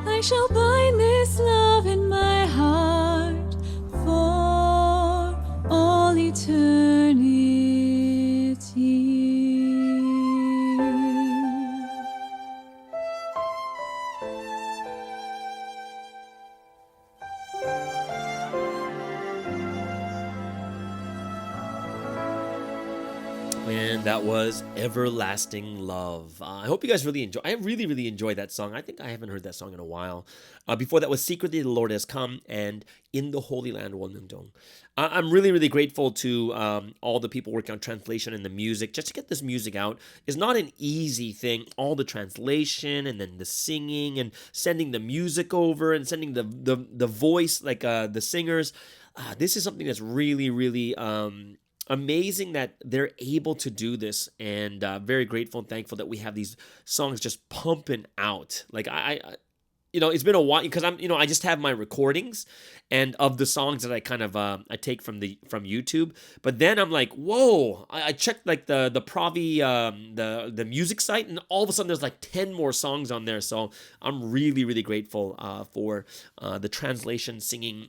I shall bind this love in my heart for all eternity. And that was Everlasting Love. I hope you guys really enjoy. I really enjoyed that song. I think I haven't heard that song in a while. Before that was Secretly the Lord Has Come and In the Holy Land Wonmyeongdong. I'm really grateful to all the people working on translation and the music. Just to get this music out is not an easy thing. All the translation and then the singing and sending the music over and sending the voice, like the singers. This is something that's really amazing that they're able to do this, and very grateful and thankful that we have these songs just pumping out. Like I it's been a while because I just have my recordings and of the songs that I kind of I take from YouTube. But then I'm like, whoa! I checked like the Pravi the music site, and all of a sudden there's like 10 more songs on there. So I'm really grateful for the translation singing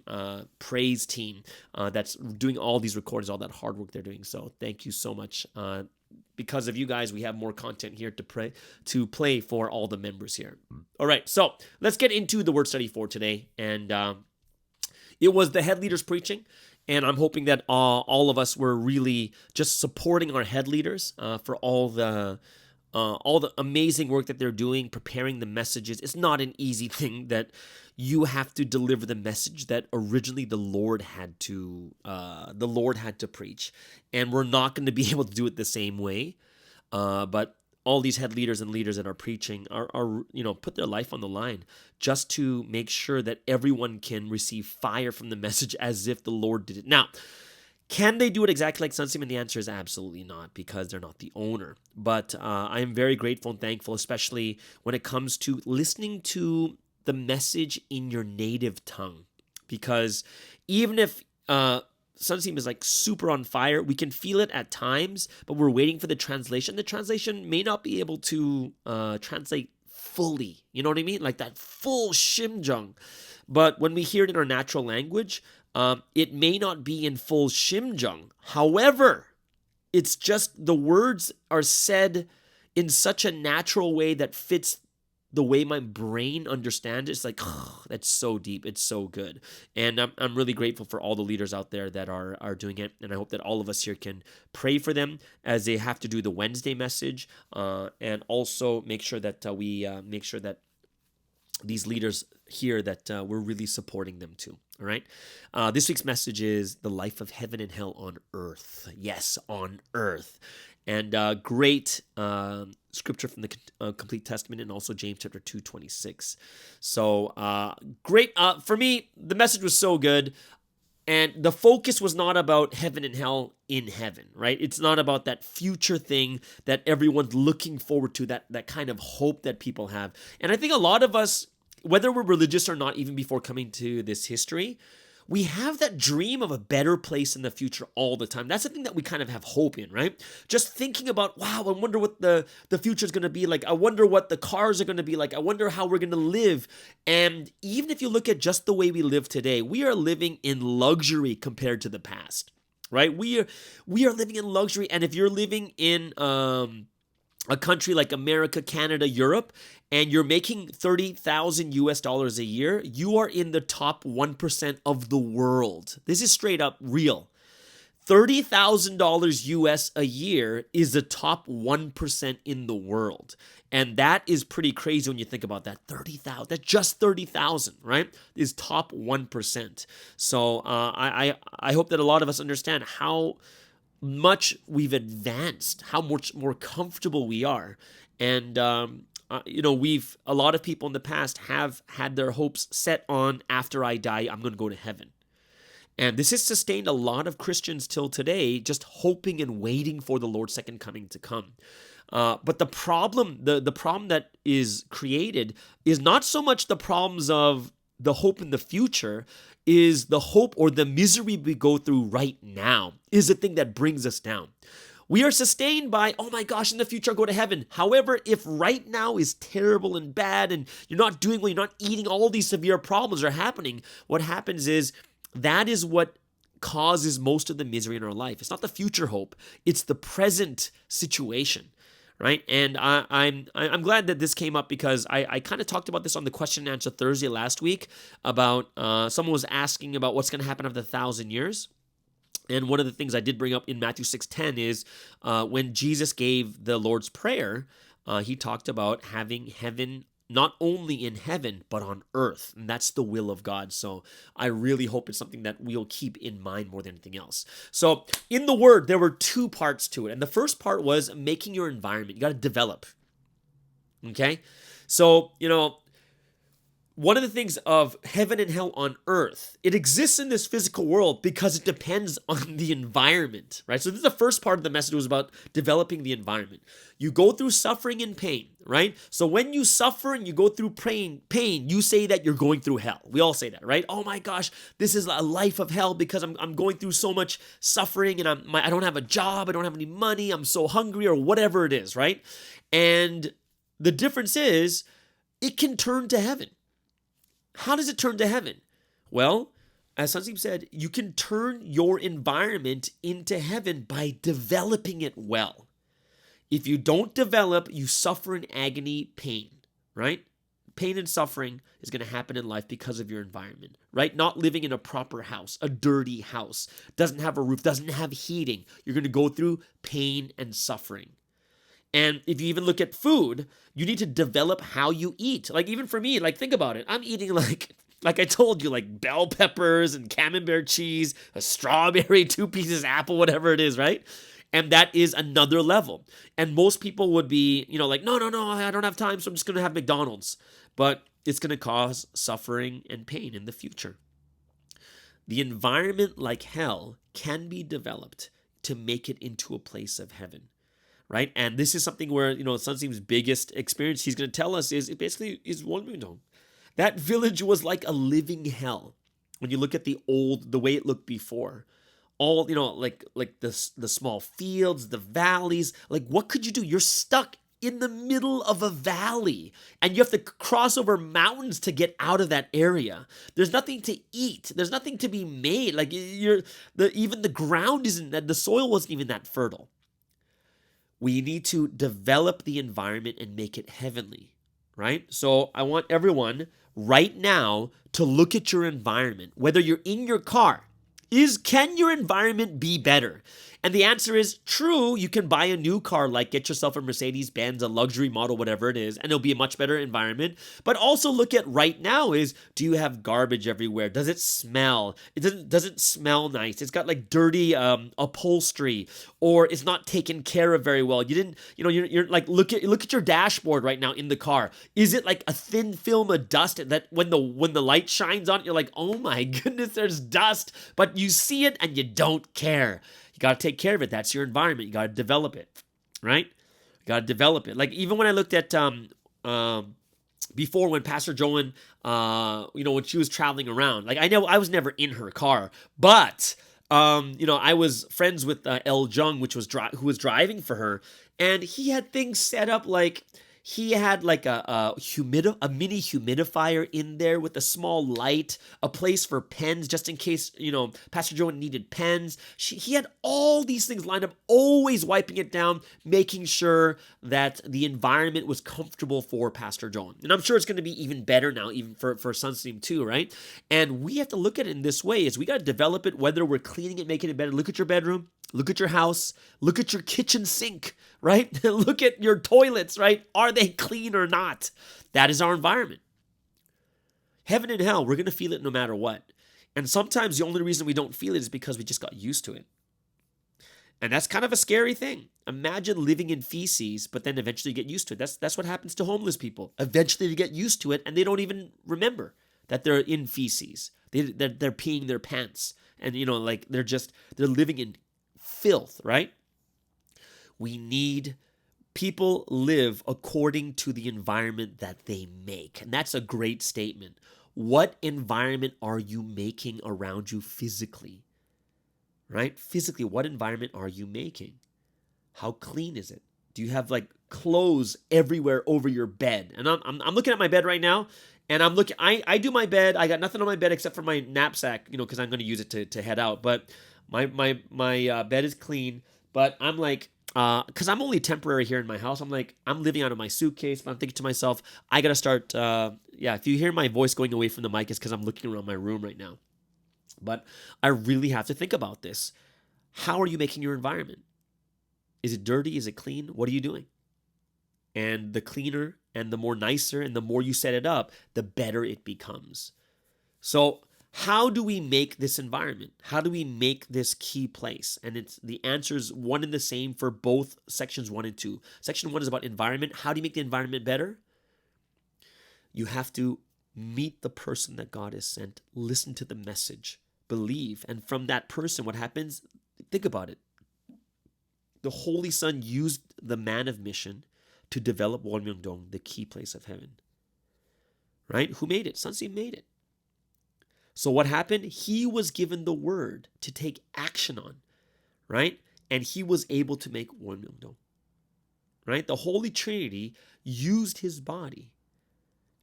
praise team that's doing all these recordings, all that hard work they're doing. So thank you so much. because of you guys, we have more content here to play for all the members here. All right, so let's get into the word study for today. And it was the head leaders preaching, and I'm hoping that all of us were really just supporting our head leaders for all the amazing work that they're doing, preparing the messages. It's not an easy thing that you have to deliver the message that originally the Lord had to preach, and we're not going to be able to do it the same way. But all these head leaders and leaders that are preaching are put their life on the line just to make sure that everyone can receive fire from the message as if the Lord did it. Now, can they do it exactly like Sunsim? And the answer is absolutely not, because they're not the owner. But I am very grateful and thankful, especially when it comes to listening to the message in your native tongue. Because even if Sunsim is like super on fire, we can feel it at times, but we're waiting for the translation. The translation may not be able to translate fully. You know what I mean? Like that full Shimjung. But when we hear it in our natural language, it may not be in full Shimjung. However, it's just the words are said in such a natural way that fits the way my brain understands it. It's like, oh, that's so deep. It's so good. And I'm really grateful for all the leaders out there that are doing it. And I hope that all of us here can pray for them as they have to do the Wednesday message, and also make sure that we make sure that these leaders here that we're really supporting them too. All right. This week's message is the life of heaven and hell on earth. Yes, on earth. And great scripture from the Complete Testament, and also James chapter 2:26. So great. For me, the message was so good. And the focus was not about heaven and hell in heaven, right? It's not about that future thing that everyone's looking forward to, that kind of hope that people have. And I think a lot of us, whether we're religious or not, even before coming to this history, we have that dream of a better place in the future all the time. That's the thing that we kind of have hope in, right? Just thinking about, wow, I wonder what the future is going to be like. I wonder what the cars are going to be like. I wonder how we're going to live. And even if you look at just the way we live today, we are living in luxury compared to the past, right? We are living in luxury. And if you're living in a country like America, Canada, Europe, and you're making $30,000 a year, you are in the top 1% of the world. This is straight up real. $30,000 US a year is the top 1% in the world. And that is pretty crazy when you think about that. 30,000, that's just 30,000, right? Is top 1%. So I hope that a lot of us understand how much we've advanced, how much more comfortable we are. And, a lot of people in the past have had their hopes set on, after I die, I'm going to go to heaven. And this has sustained a lot of Christians till today, just hoping and waiting for the Lord's second coming to come. But the problem, the problem that is created is not so much the problems of the hope in the future, is the hope or the misery we go through right now is the thing that brings us down. We are sustained by, oh my gosh, in the future I'll go to heaven. However, if right now is terrible and bad and you're not doing well, you're not eating, all these severe problems are happening, what happens is that is what causes most of the misery in our life. It's not the future hope, it's the present situation. Right. And I'm glad that this came up, because I kind of talked about this on the question and answer Thursday last week about someone was asking about what's going to happen after 1,000 years. And one of the things I did bring up in Matthew 6:10 is when Jesus gave the Lord's Prayer, he talked about having heaven not only in heaven, but on earth. And that's the will of God. So I really hope it's something that we'll keep in mind more than anything else. So in the word, there were two parts to it. And the first part was making your environment. You got to develop. Okay? So, one of the things of heaven and hell on earth, it exists in this physical world because it depends on the environment, right? So this is the first part of the message, was about developing the environment. You go through suffering and pain, right? So when you suffer and you go through pain, you say that you're going through hell. We all say that, right? Oh my gosh, this is a life of hell because I'm going through so much suffering and I don't have a job, I don't have any money, I'm so hungry, or whatever it is, right? And the difference is it can turn to heaven. How does it turn to heaven? Well, as Sanjeev said, you can turn your environment into heaven by developing it well. If you don't develop, you suffer in agony, pain, right? Pain and suffering is going to happen in life because of your environment, right? Not living in a proper house, a dirty house, doesn't have a roof, doesn't have heating. You're going to go through pain and suffering. And if you even look at food, you need to develop how you eat. Like even for me, like think about it. I'm eating like I told you, like bell peppers and camembert cheese, a strawberry, 2 pieces apple, whatever it is, right? And that is another level. And most people would be, like, no, I don't have time, so I'm just going to have McDonald's. But it's going to cause suffering and pain in the future. The environment like hell can be developed to make it into a place of heaven, right? And this is something where, Sunsim's biggest experience, he's going to tell us is it basically is Wonmyeongdong. That village was like a living hell. When you look at the way it looked before, all, like the small fields, the valleys, like what could you do? You're stuck in the middle of a valley and you have to cross over mountains to get out of that area. There's nothing to eat. There's nothing to be made. Like even the ground the soil wasn't even that fertile. We need to develop the environment and make it heavenly, right? So I want everyone right now to look at your environment, whether you're in your car. Can your environment be better? And the answer is true. You can buy a new car, like get yourself a Mercedes-Benz, a luxury model, whatever it is, and it'll be a much better environment. But also look at right now do you have garbage everywhere? Does it smell? Does it smell nice? It's got like dirty upholstery, or it's not taken care of very well. You didn't, you're like, look at your dashboard right now in the car. Is it like a thin film of dust that when the light shines on it, you're like, oh my goodness, there's dust, but you see it and you don't care. You got to take care of it. That's your environment. You got to develop it, right? You got to develop it. Like even when I looked at before when Pastor Joan, when she was traveling around, like I was never in her car, but I was friends with El Jung, who was driving for her, and he had things set up like. He had like a mini humidifier in there with a small light, a place for pens just in case, Pastor Joan needed pens. He had all these things lined up, always wiping it down, making sure that the environment was comfortable for Pastor Joan. And I'm sure it's going to be even better now, even for Sunsteam too, right? And we have to look at it in this way, is we got to develop it, whether we're cleaning it, making it better. Look at your bedroom. Look at your house. Look at your kitchen sink, right? Look at your toilets, right? Are they clean or not? That is our environment. Heaven and hell, we're going to feel it no matter what. And sometimes the only reason we don't feel it is because we just got used to it. And that's kind of a scary thing. Imagine living in feces, but then eventually you get used to it. That's what happens to homeless people. Eventually they get used to it and they don't even remember that they're in feces. They're peeing their pants. And, they're living in filth, right? People live according to the environment that they make. And that's a great statement. What environment are you making around you physically? Right? Physically, what environment are you making? How clean is it? Do you have like clothes everywhere over your bed? And I'm looking at my bed right now, and I'm looking. I do my bed. I got nothing on my bed except for my knapsack, because I'm going to use it to head out. But my bed is clean. But I'm like, because I'm only temporary here in my house. I'm living out of my suitcase. But I'm thinking to myself, I got to start. If you hear my voice going away from the mic, it's because I'm looking around my room right now. But I really have to think about this. How are you making your environment? Is it dirty? Is it clean? What are you doing? And the cleaner and the more nicer and the more you set it up, the better it becomes. So how do we make this environment? How do we make this key place? And the answer is one and the same for both sections 1 and 2. Section 1 is about environment. How do you make the environment better? You have to meet the person that God has sent. Listen to the message. Believe. And from that person, what happens? Think about it. The Holy Son used the man of mission to develop Wonmyeongdong, the key place of heaven. Right? Who made it? Sunsi made it. So what happened? He was given the word to take action on. Right? And he was able to make Wonmyeongdong. Right? The Holy Trinity used his body.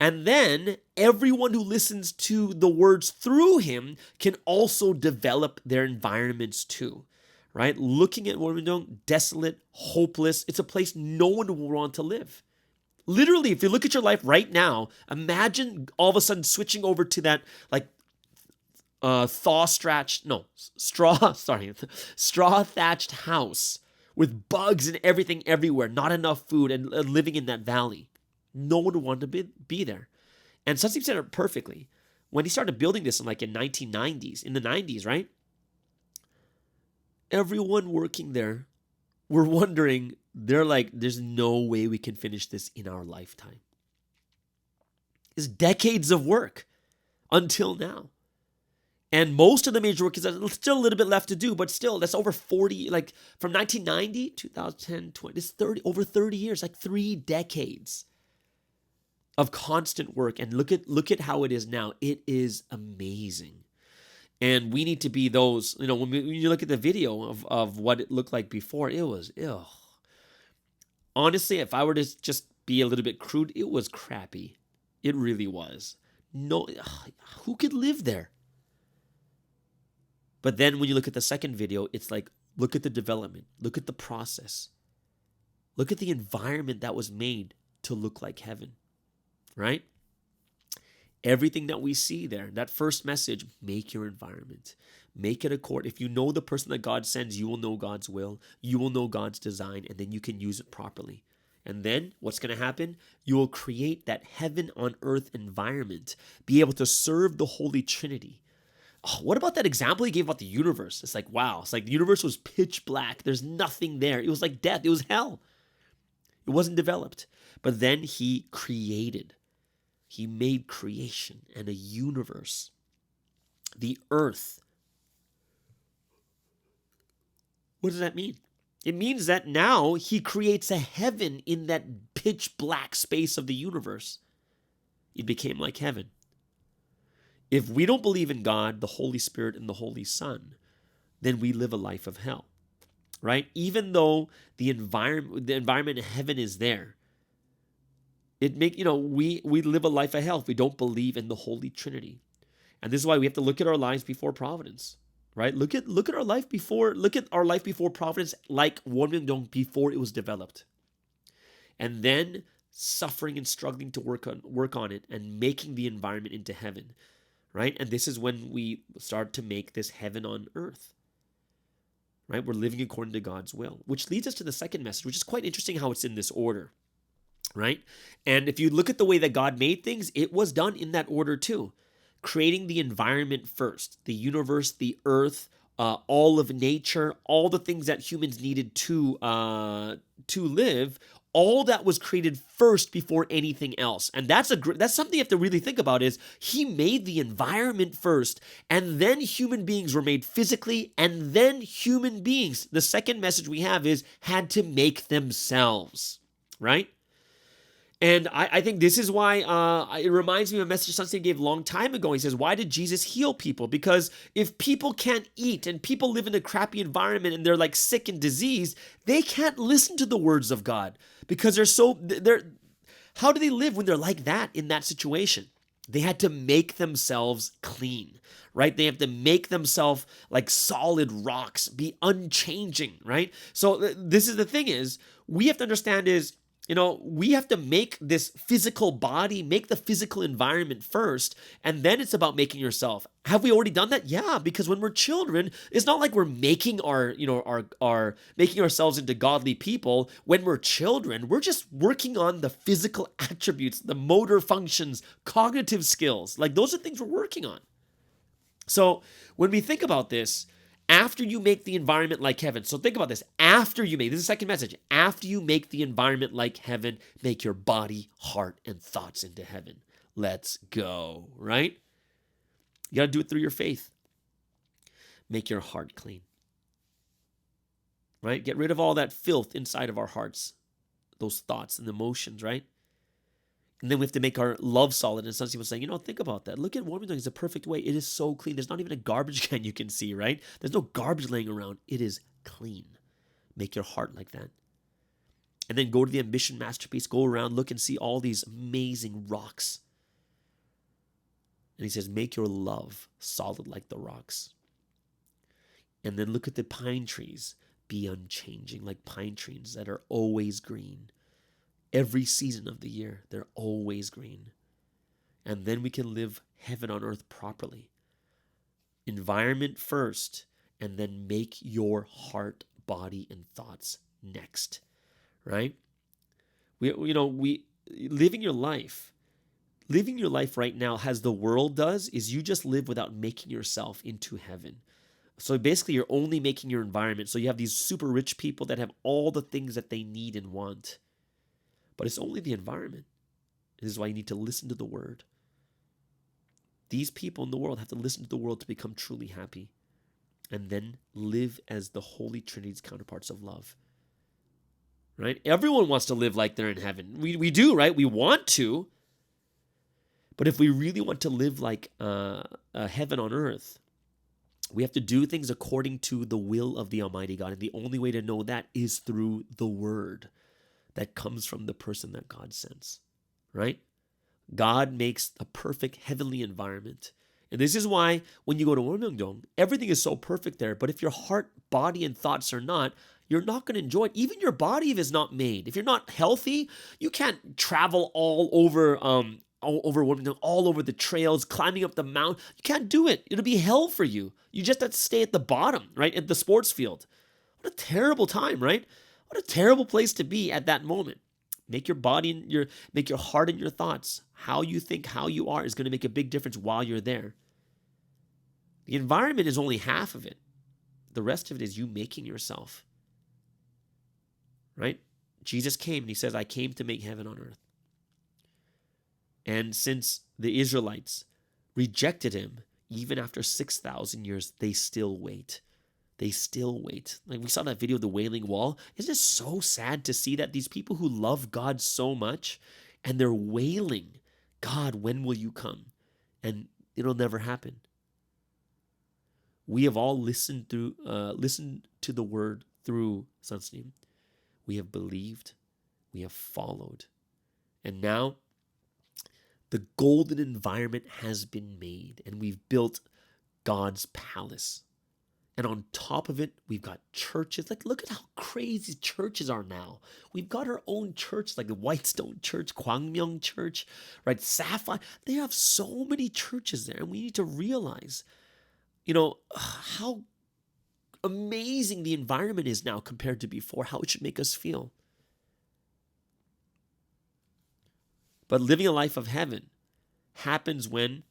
And then everyone who listens to the words through him can also develop their environments too. right? Looking at Warmingdong, desolate, hopeless. It's a place no one will want to live. Literally, if you look at your life right now, imagine all of a sudden switching over to that like straw thatched house with bugs and everything everywhere, not enough food, and living in that valley. No one would want to be there. And Sunstein said it perfectly. When he started building this in the 90s, right? Everyone working there were wondering, they're like, there's no way we can finish this in our lifetime. It's decades of work until now. And most of the major work is still a little bit left to do, but still, that's over 40, like from 1990, 2010, 20, it's over 30 years, like 3 decades of constant work. And look at how it is now. It is amazing. And we need to be those, when you look at the video of what it looked like before, it was, honestly, if I were to just be a little bit crude, it was crappy. It really was. No, who could live there? But then when you look at the second video, it's like, look at the development. Look at the process. Look at the environment that was made to look like heaven, right? Everything that we see there, that first message, make your environment. Make it accord. If you know the person that God sends, you will know God's will. You will know God's design, and then you can use it properly. And then what's going to happen? You will create that heaven on earth environment, be able to serve the Holy Trinity. Oh, what about that example he gave about the universe? It's like, wow. It's like the universe was pitch black. There's nothing there. It was like death. It was hell. It wasn't developed. But then he created. He made creation and a universe. The earth. What does that mean? It means that now he creates a heaven in that pitch black space of the universe. It became like heaven. If we don't believe in God, the Holy Spirit, and the Holy Son, then we live a life of hell, right? Even though the environment in heaven is there, we live a life of hell if we don't believe in the Holy Trinity. And this is why we have to look at our lives before providence, right? Look at our life before providence, like Warmingdong before it was developed, and then suffering and struggling to work on it and making the environment into heaven. Right? And this is when we start to make this heaven on earth. Right? We're living according to God's will, which leads us to the second message, which is quite interesting how it's in this order. Right? And if you look at the way that God made things, it was done in that order too. Creating the environment first, the universe, the earth, all of nature, all the things that humans needed to live. All that was created first before anything else. And that's something you have to really think about is he made the environment first, and then human beings were made physically, and then human beings, the second message we have is, had to make themselves, right? And I think this is why it reminds me of a message Sunstein gave a long time ago. He says, why did Jesus heal people? Because if people can't eat and people live in a crappy environment and they're like sick and diseased, they can't listen to the words of God because how do they live when they're like that in that situation? They had to make themselves clean, right? They have to make themselves like solid rocks, be unchanging, right? So this is the thing is, we have to understand is, we have to make this physical body, make the physical environment first, and then it's about making yourself. Have we already done that? Yeah, because when we're children, it's not like we're making making ourselves into godly people. When we're children, we're just working on the physical attributes, the motor functions, cognitive skills. Like those are things we're working on. So when we think about this, after you make the environment like heaven, so think about this, this is the second message, after you make the environment like heaven, make your body, heart, and thoughts into heaven. Let's go, right? You got to do it through your faith. Make your heart clean, right? Get rid of all that filth inside of our hearts, those thoughts and emotions, right? And then we have to make our love solid. And some people saying, think about that. Look at Warmingdong. It's a perfect way. It is so clean. There's not even a garbage can you can see, right? There's no garbage laying around. It is clean. Make your heart like that. And then go to the Ambition Masterpiece. Go around, look and see all these amazing rocks. And he says, make your love solid like the rocks. And then look at the pine trees. Be unchanging, like pine trees that are always green. Every season of the year, they're always green. And then we can live heaven on earth properly. Environment first, and then make your heart, body, and thoughts next, right? We living your life right now, as the world does, is you just live without making yourself into heaven. So basically, you're only making your environment. So you have these super rich people that have all the things that they need and want, but it's only the environment. This is why you need to listen to the word. These people in the world have to listen to the world to become truly happy, and then live as the Holy Trinity's counterparts of love. Right? Everyone wants to live like they're in heaven. We do, right? We want to. But if we really want to live like heaven on earth, we have to do things according to the will of the Almighty God. And the only way to know that is through the word that comes from the person that God sends. Right? God makes a perfect heavenly environment. And this is why when you go to Wonmyeongdong, everything is so perfect there. But if your heart, body, and thoughts are not, you're not going to enjoy it. Even your body, if it's not made. If you're not healthy, you can't travel all over Wonmyeongdong, all over the trails, climbing up the mountain. You can't do it. It'll be hell for you. You just have to stay at the bottom, right, at the sports field. What a terrible time, right? What a terrible place to be at that moment. Make your body and make your heart and your thoughts, how you think, how you are, is going to make a big difference while you're there. The environment is only half of it. The rest of it is you making yourself. Right? Jesus came and he says, I came to make heaven on earth. And since the Israelites rejected him, even after 6,000 years, they still wait. They still wait. Like we saw that video of the Wailing Wall. Isn't it so sad to see that these people who love God so much and they're wailing, God, when will you come? And it'll never happen. We have all listened to the word through Sunstein. We have believed. We have followed. And now the golden environment has been made and we've built God's palace. And on top of it, we've got churches. Like, look at how crazy churches are now. We've got our own church, like the Whitestone Church, Gwangmyeong Church, right? Sapphire. They have so many churches there. And we need to realize, how amazing the environment is now compared to before, how it should make us feel. But living a life of heaven happens when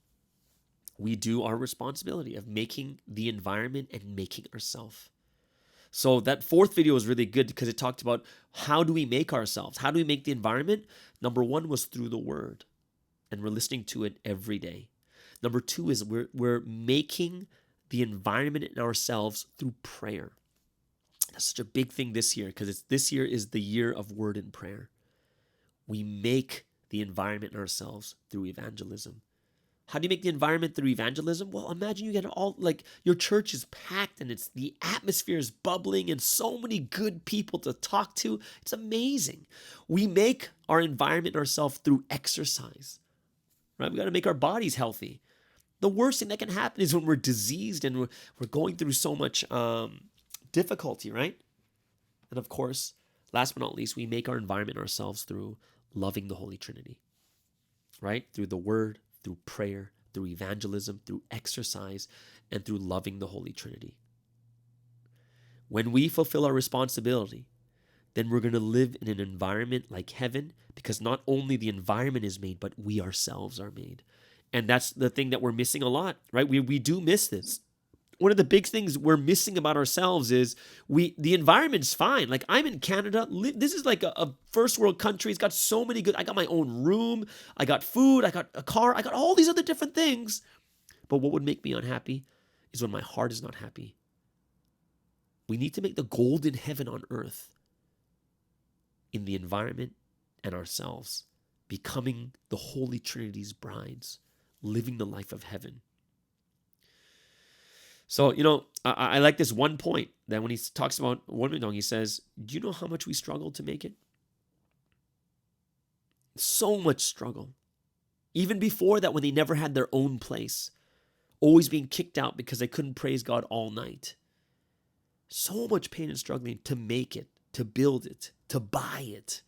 we do our responsibility of making the environment and making ourselves. So that fourth video was really good because it talked about how do we make ourselves? How do we make the environment? Number one was through the word, and we're listening to it every day. Number two is we're making the environment in ourselves through prayer. That's such a big thing this year because this year is the year of word and prayer. We make the environment in ourselves through evangelism. How do you make the environment through evangelism? Well, imagine you get all, like, your church is packed and the atmosphere is bubbling and so many good people to talk to. It's amazing. We make our environment ourselves through exercise, right? We got to make our bodies healthy. The worst thing that can happen is when we're diseased and we're going through so much difficulty, right? And of course, last but not least, we make our environment ourselves through loving the Holy Trinity, right? Through the word, through prayer, through evangelism, through exercise, and through loving the Holy Trinity. When we fulfill our responsibility, then we're going to live in an environment like heaven, because not only the environment is made, but we ourselves are made. And that's the thing that we're missing a lot, right? We do miss this. One of the big things we're missing about ourselves is the environment's fine. Like, I'm in Canada. This is like a first world country. It's got so many I got my own room. I got food. I got a car. I got all these other different things. But what would make me unhappy is when my heart is not happy. We need to make the golden heaven on earth in the environment and ourselves, becoming the Holy Trinity's brides, living the life of heaven. So, I like this one point that when he talks about Wonmyeongdong, he says, do you know how much we struggled to make it? So much struggle. Even before that, when they never had their own place, always being kicked out because they couldn't praise God all night. So much pain and struggling to make it, to build it, to buy it.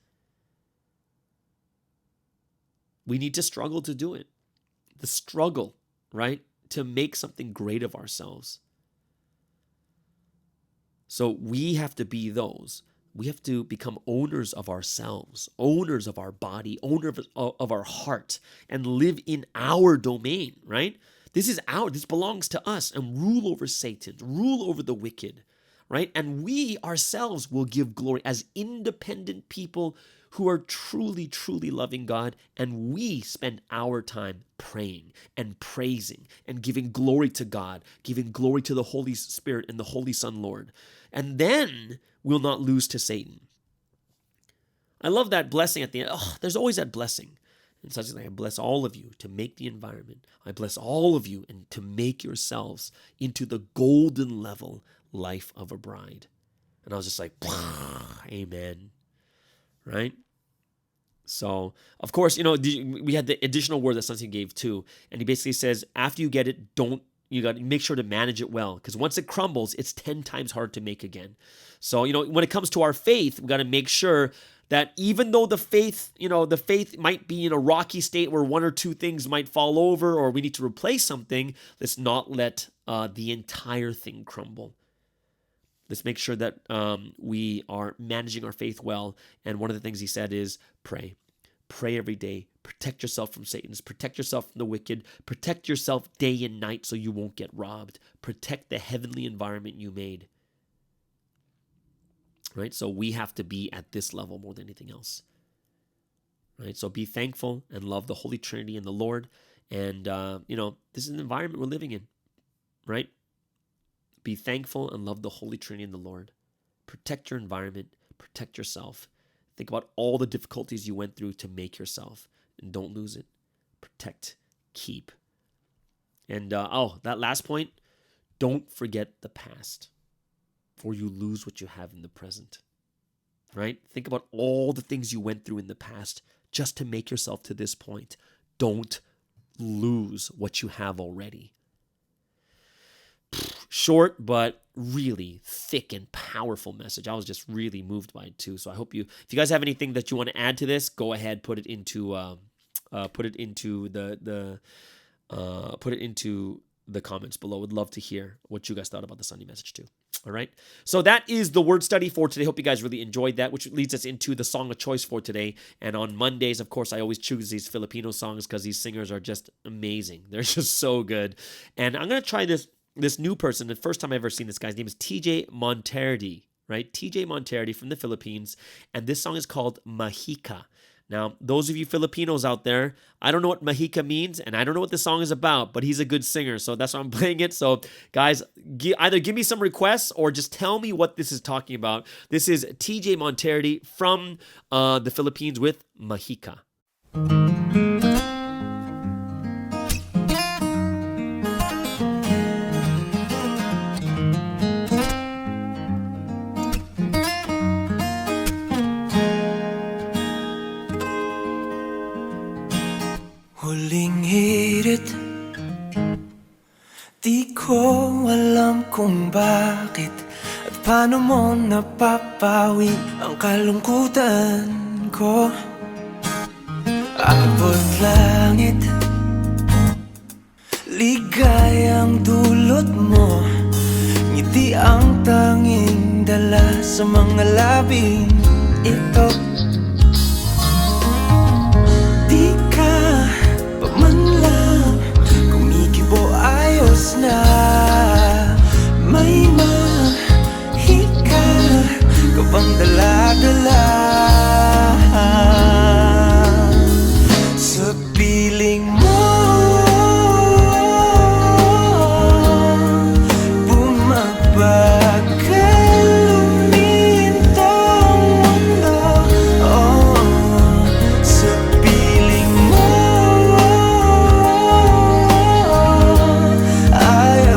We need to struggle to do it. The struggle, right? To make something great of ourselves. So we have to be those. We have to become owners of ourselves, owners of our body, owners of our heart, and live in our domain, right? This belongs to us, and rule over Satan, rule over the wicked, right? And we ourselves will give glory as independent people who are truly, truly loving God, and we spend our time praying and praising and giving glory to God, giving glory to the Holy Spirit and the Holy Son, Lord. And then we'll not lose to Satan. I love that blessing at the end. Oh, there's always that blessing. And such like, I bless all of you to make the environment. I bless all of you and to make yourselves into the golden level life of a bride. And I was just like, amen. Right? So, of course, we had the additional word that Santi gave too. And he basically says, after you get it, you got to make sure to manage it well. Because once it crumbles, it's 10 times hard to make again. So, when it comes to our faith, we got to make sure that even though the faith might be in a rocky state where one or two things might fall over or we need to replace something, let's not let the entire thing crumble. Let's make sure that we are managing our faith well. And one of the things he said is pray. Pray every day. Protect yourself from Satan's. Protect yourself from the wicked. Protect yourself day and night so you won't get robbed. Protect the heavenly environment you made. Right? So we have to be at this level more than anything else. Right? So be thankful and love the Holy Trinity and the Lord. And, this is an environment we're living in. Right? Be thankful and love the Holy Trinity and the Lord. Protect your environment. Protect yourself. Think about all the difficulties you went through to make yourself. And don't lose it. Protect. Keep. And, that last point. Don't forget the past. For you lose what you have in the present. Right? Think about all the things you went through in the past just to make yourself to this point. Don't lose what you have already. Short, but really thick and powerful message. I was just really moved by it too. So I hope if you guys have anything that you want to add to this, go ahead, put it into the comments below. Would love to hear what you guys thought about the Sunday message too. All right. So that is the word study for today. Hope you guys really enjoyed that, which leads us into the song of choice for today. And on Mondays, of course, I always choose these Filipino songs because these singers are just amazing. They're just so good. And I'm going to try this new person. The first time I've ever seen this guy's name is TJ Monterdi, right? TJ Monterdi from the Philippines. And this song is called Mahika. Now, those of you Filipinos out there, I don't know what Mahika means, and I don't know what this song is about, but he's a good singer, so that's why I'm playing it. So, guys, either give me some requests or just tell me what this is talking about. This is TJ Monterdi from the Philippines with Mahika. Huling hirit, di ko alam kung bakit at paano mo napapawi ang kalungkutan ko. Abot langit, ligayang dulot mo, ngiti ang tanging dala sa mga labing ito. Di ka pa man lang kumikibo, ayos na. May mahika ka bang dala-dala sa piling mo? Bumagbagal lumintang mundo, sa piling mo. Ayaw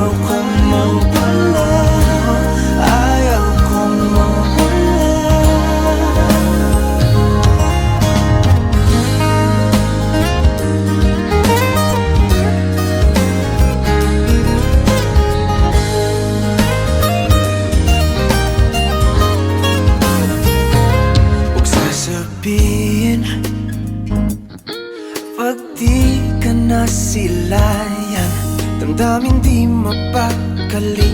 damdamin di mapakali,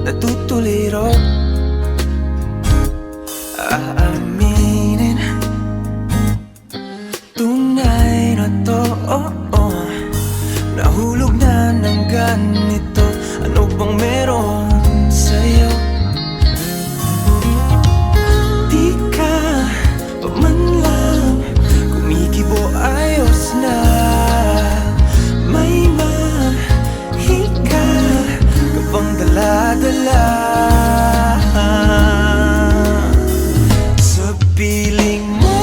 natutuliro. Aaminin, tunay na to, nahulog na ng ganito. Ano bang meron sa'yo? Di ka pa man lang kumikibo, ayos na. May mahika ka bang dala-dala sa piling mo?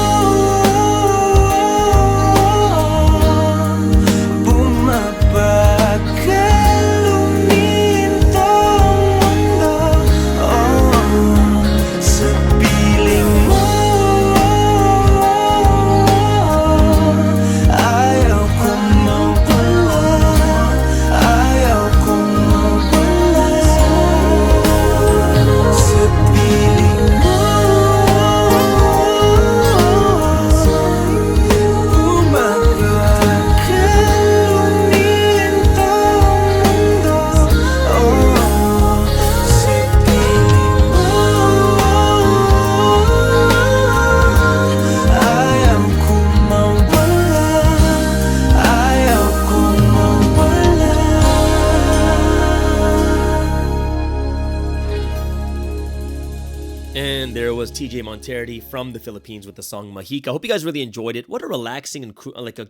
And there was TJ Monterdi from the Philippines with the song Mahika. Hope you guys really enjoyed it. What a relaxing and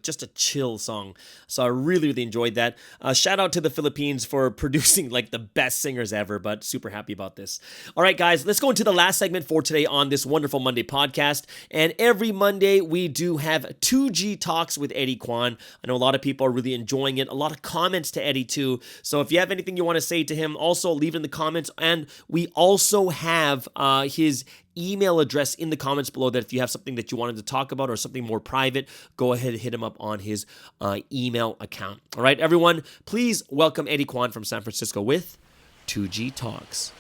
just a chill song. So I really, really enjoyed that. Shout out to the Philippines for producing like the best singers ever, but super happy about this. All right, guys, let's go into the last segment for today on this wonderful Monday podcast. And every Monday, we do have 2G Talks with Eddie Kwan. I know a lot of people are really enjoying it. A lot of comments to Eddie too. So if you have anything you want to say to him, also leave it in the comments. And we also have his email address in the comments below, that if you have something that you wanted to talk about or something more private, go ahead and hit him up on his email account. All right, everyone, please welcome Eddie Kwan from San Francisco with 2G Talks.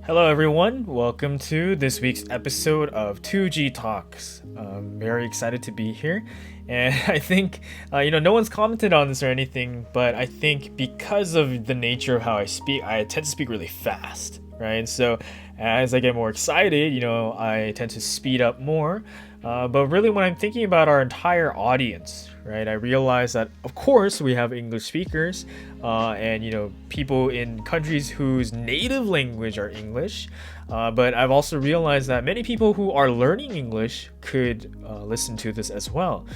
Hello everyone, welcome to this week's episode of 2G Talks. I'm very excited to be here, and I think, no one's commented on this or anything, but I think because of the nature of how I speak, I tend to speak really fast, right? And so as I get more excited, I tend to speed up more, but really when I'm thinking about our entire audience, right, I realize that of course we have English speakers and people in countries whose native language are English, but I've also realized that many people who are learning English could listen to this as well.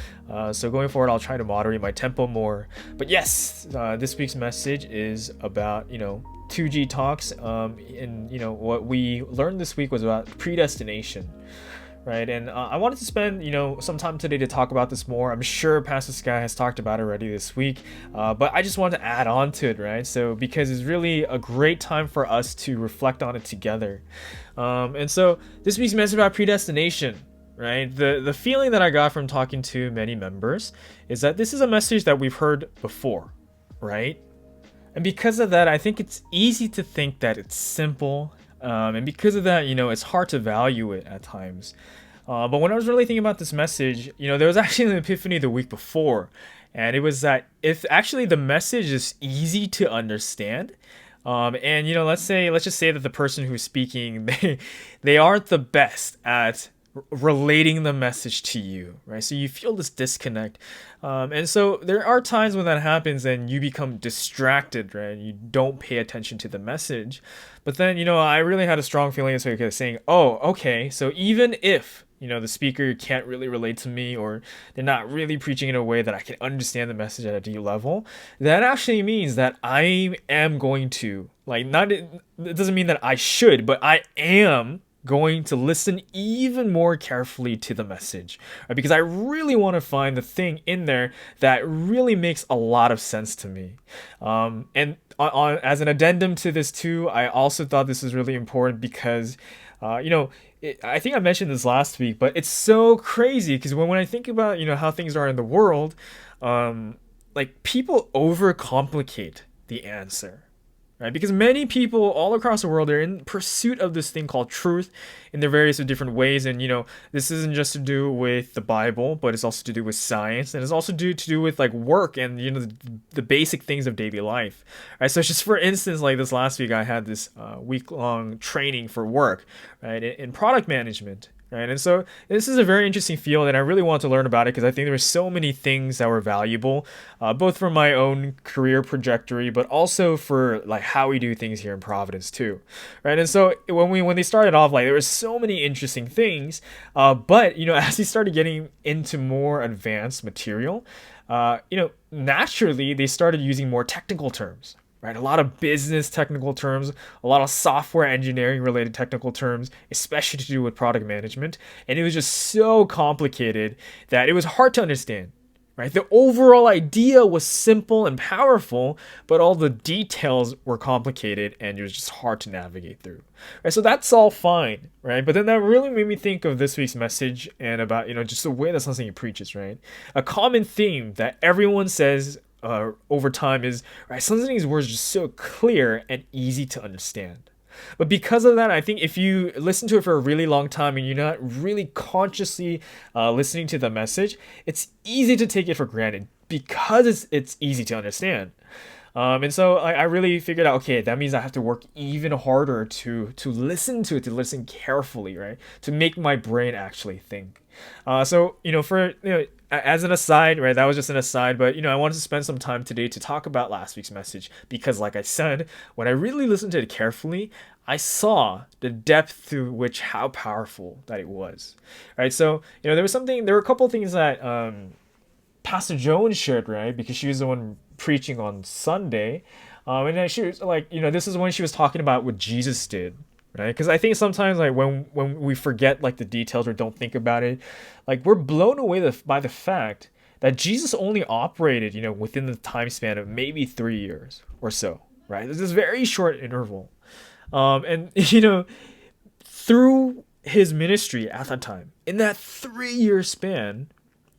So going forward, I'll try to moderate my tempo more. But yes, this week's message is about 2G Talks, and what we learned this week was about predestination. Right, and I wanted to spend some time today to talk about this more. I'm sure Pastor Sky has talked about it already this week, but I just wanted to add on to it, right? So because it's really a great time for us to reflect on it together. And so this week's message about predestination, right? The feeling that I got from talking to many members is that this is a message that we've heard before, right? And because of that, I think it's easy to think that it's simple. And because of that, it's hard to value it at times. But when I was really thinking about this message, there was actually an epiphany the week before. And it was that if actually the message is easy to understand, and let's just say that the person who's speaking, they aren't the best at relating the message to you, right? So you feel this disconnect, and so there are times when that happens and you become distracted, right? You don't pay attention to the message. But then I really had a strong feeling this week of saying, oh, okay, so even if the speaker can't really relate to me, or they're not really preaching in a way that I can understand the message at a deep level, that actually means that I am going to, it doesn't mean that I should, but I am going to listen even more carefully to the message, right? Because I really want to find the thing in there that really makes a lot of sense to me. And as an addendum to this too, I also thought this was really important because, I think I mentioned this last week, but it's so crazy because when I think about, how things are in the world, people overcomplicate the answer. right? Because many people all across the world are in pursuit of this thing called truth in their various different ways. And, this isn't just to do with the Bible, but it's also to do with science. And it's also to do with like work and, the basic things of daily life, right? So just for instance, like this last week, I had this week-long training for work, right, in product management. Right, and so this is a very interesting field, and I really want to learn about it because I think there were so many things that were valuable, both for my own career trajectory, but also for like how we do things here in Providence too, right? And so when they started off, like there were so many interesting things, but as we started getting into more advanced material, naturally they started using more technical terms. Right, a lot of business technical terms, a lot of software engineering related technical terms, especially to do with product management. And it was just so complicated that it was hard to understand. Right, the overall idea was simple and powerful, but all the details were complicated and it was just hard to navigate through. Right, so that's all fine, right? But then that really made me think of this week's message and about, just the way that something preaches, right? A common theme that everyone says over time is, right, some of these words are just so clear and easy to understand. But because of that, I think if you listen to it for a really long time and you're not really consciously listening to the message, it's easy to take it for granted because it's easy to understand. And so I really figured out, okay, that means I have to work even harder to listen to it, to listen carefully, right? To make my brain actually think. As an aside, right, that was just an aside, but I wanted to spend some time today to talk about last week's message because, like I said, when I really listened to it carefully, I saw the depth to which how powerful that it was. Right, so there were a couple of things that Pastor Joan shared, right, because she was the one preaching on Sunday, and then she was like, this is when she was talking about what Jesus did. Right, because I think sometimes like when we forget like the details or don't think about it, like we're blown away by the fact that Jesus only operated within the time span of maybe 3 years or so. Right, there's this very short interval, and through his ministry at that time, in that 3-year span,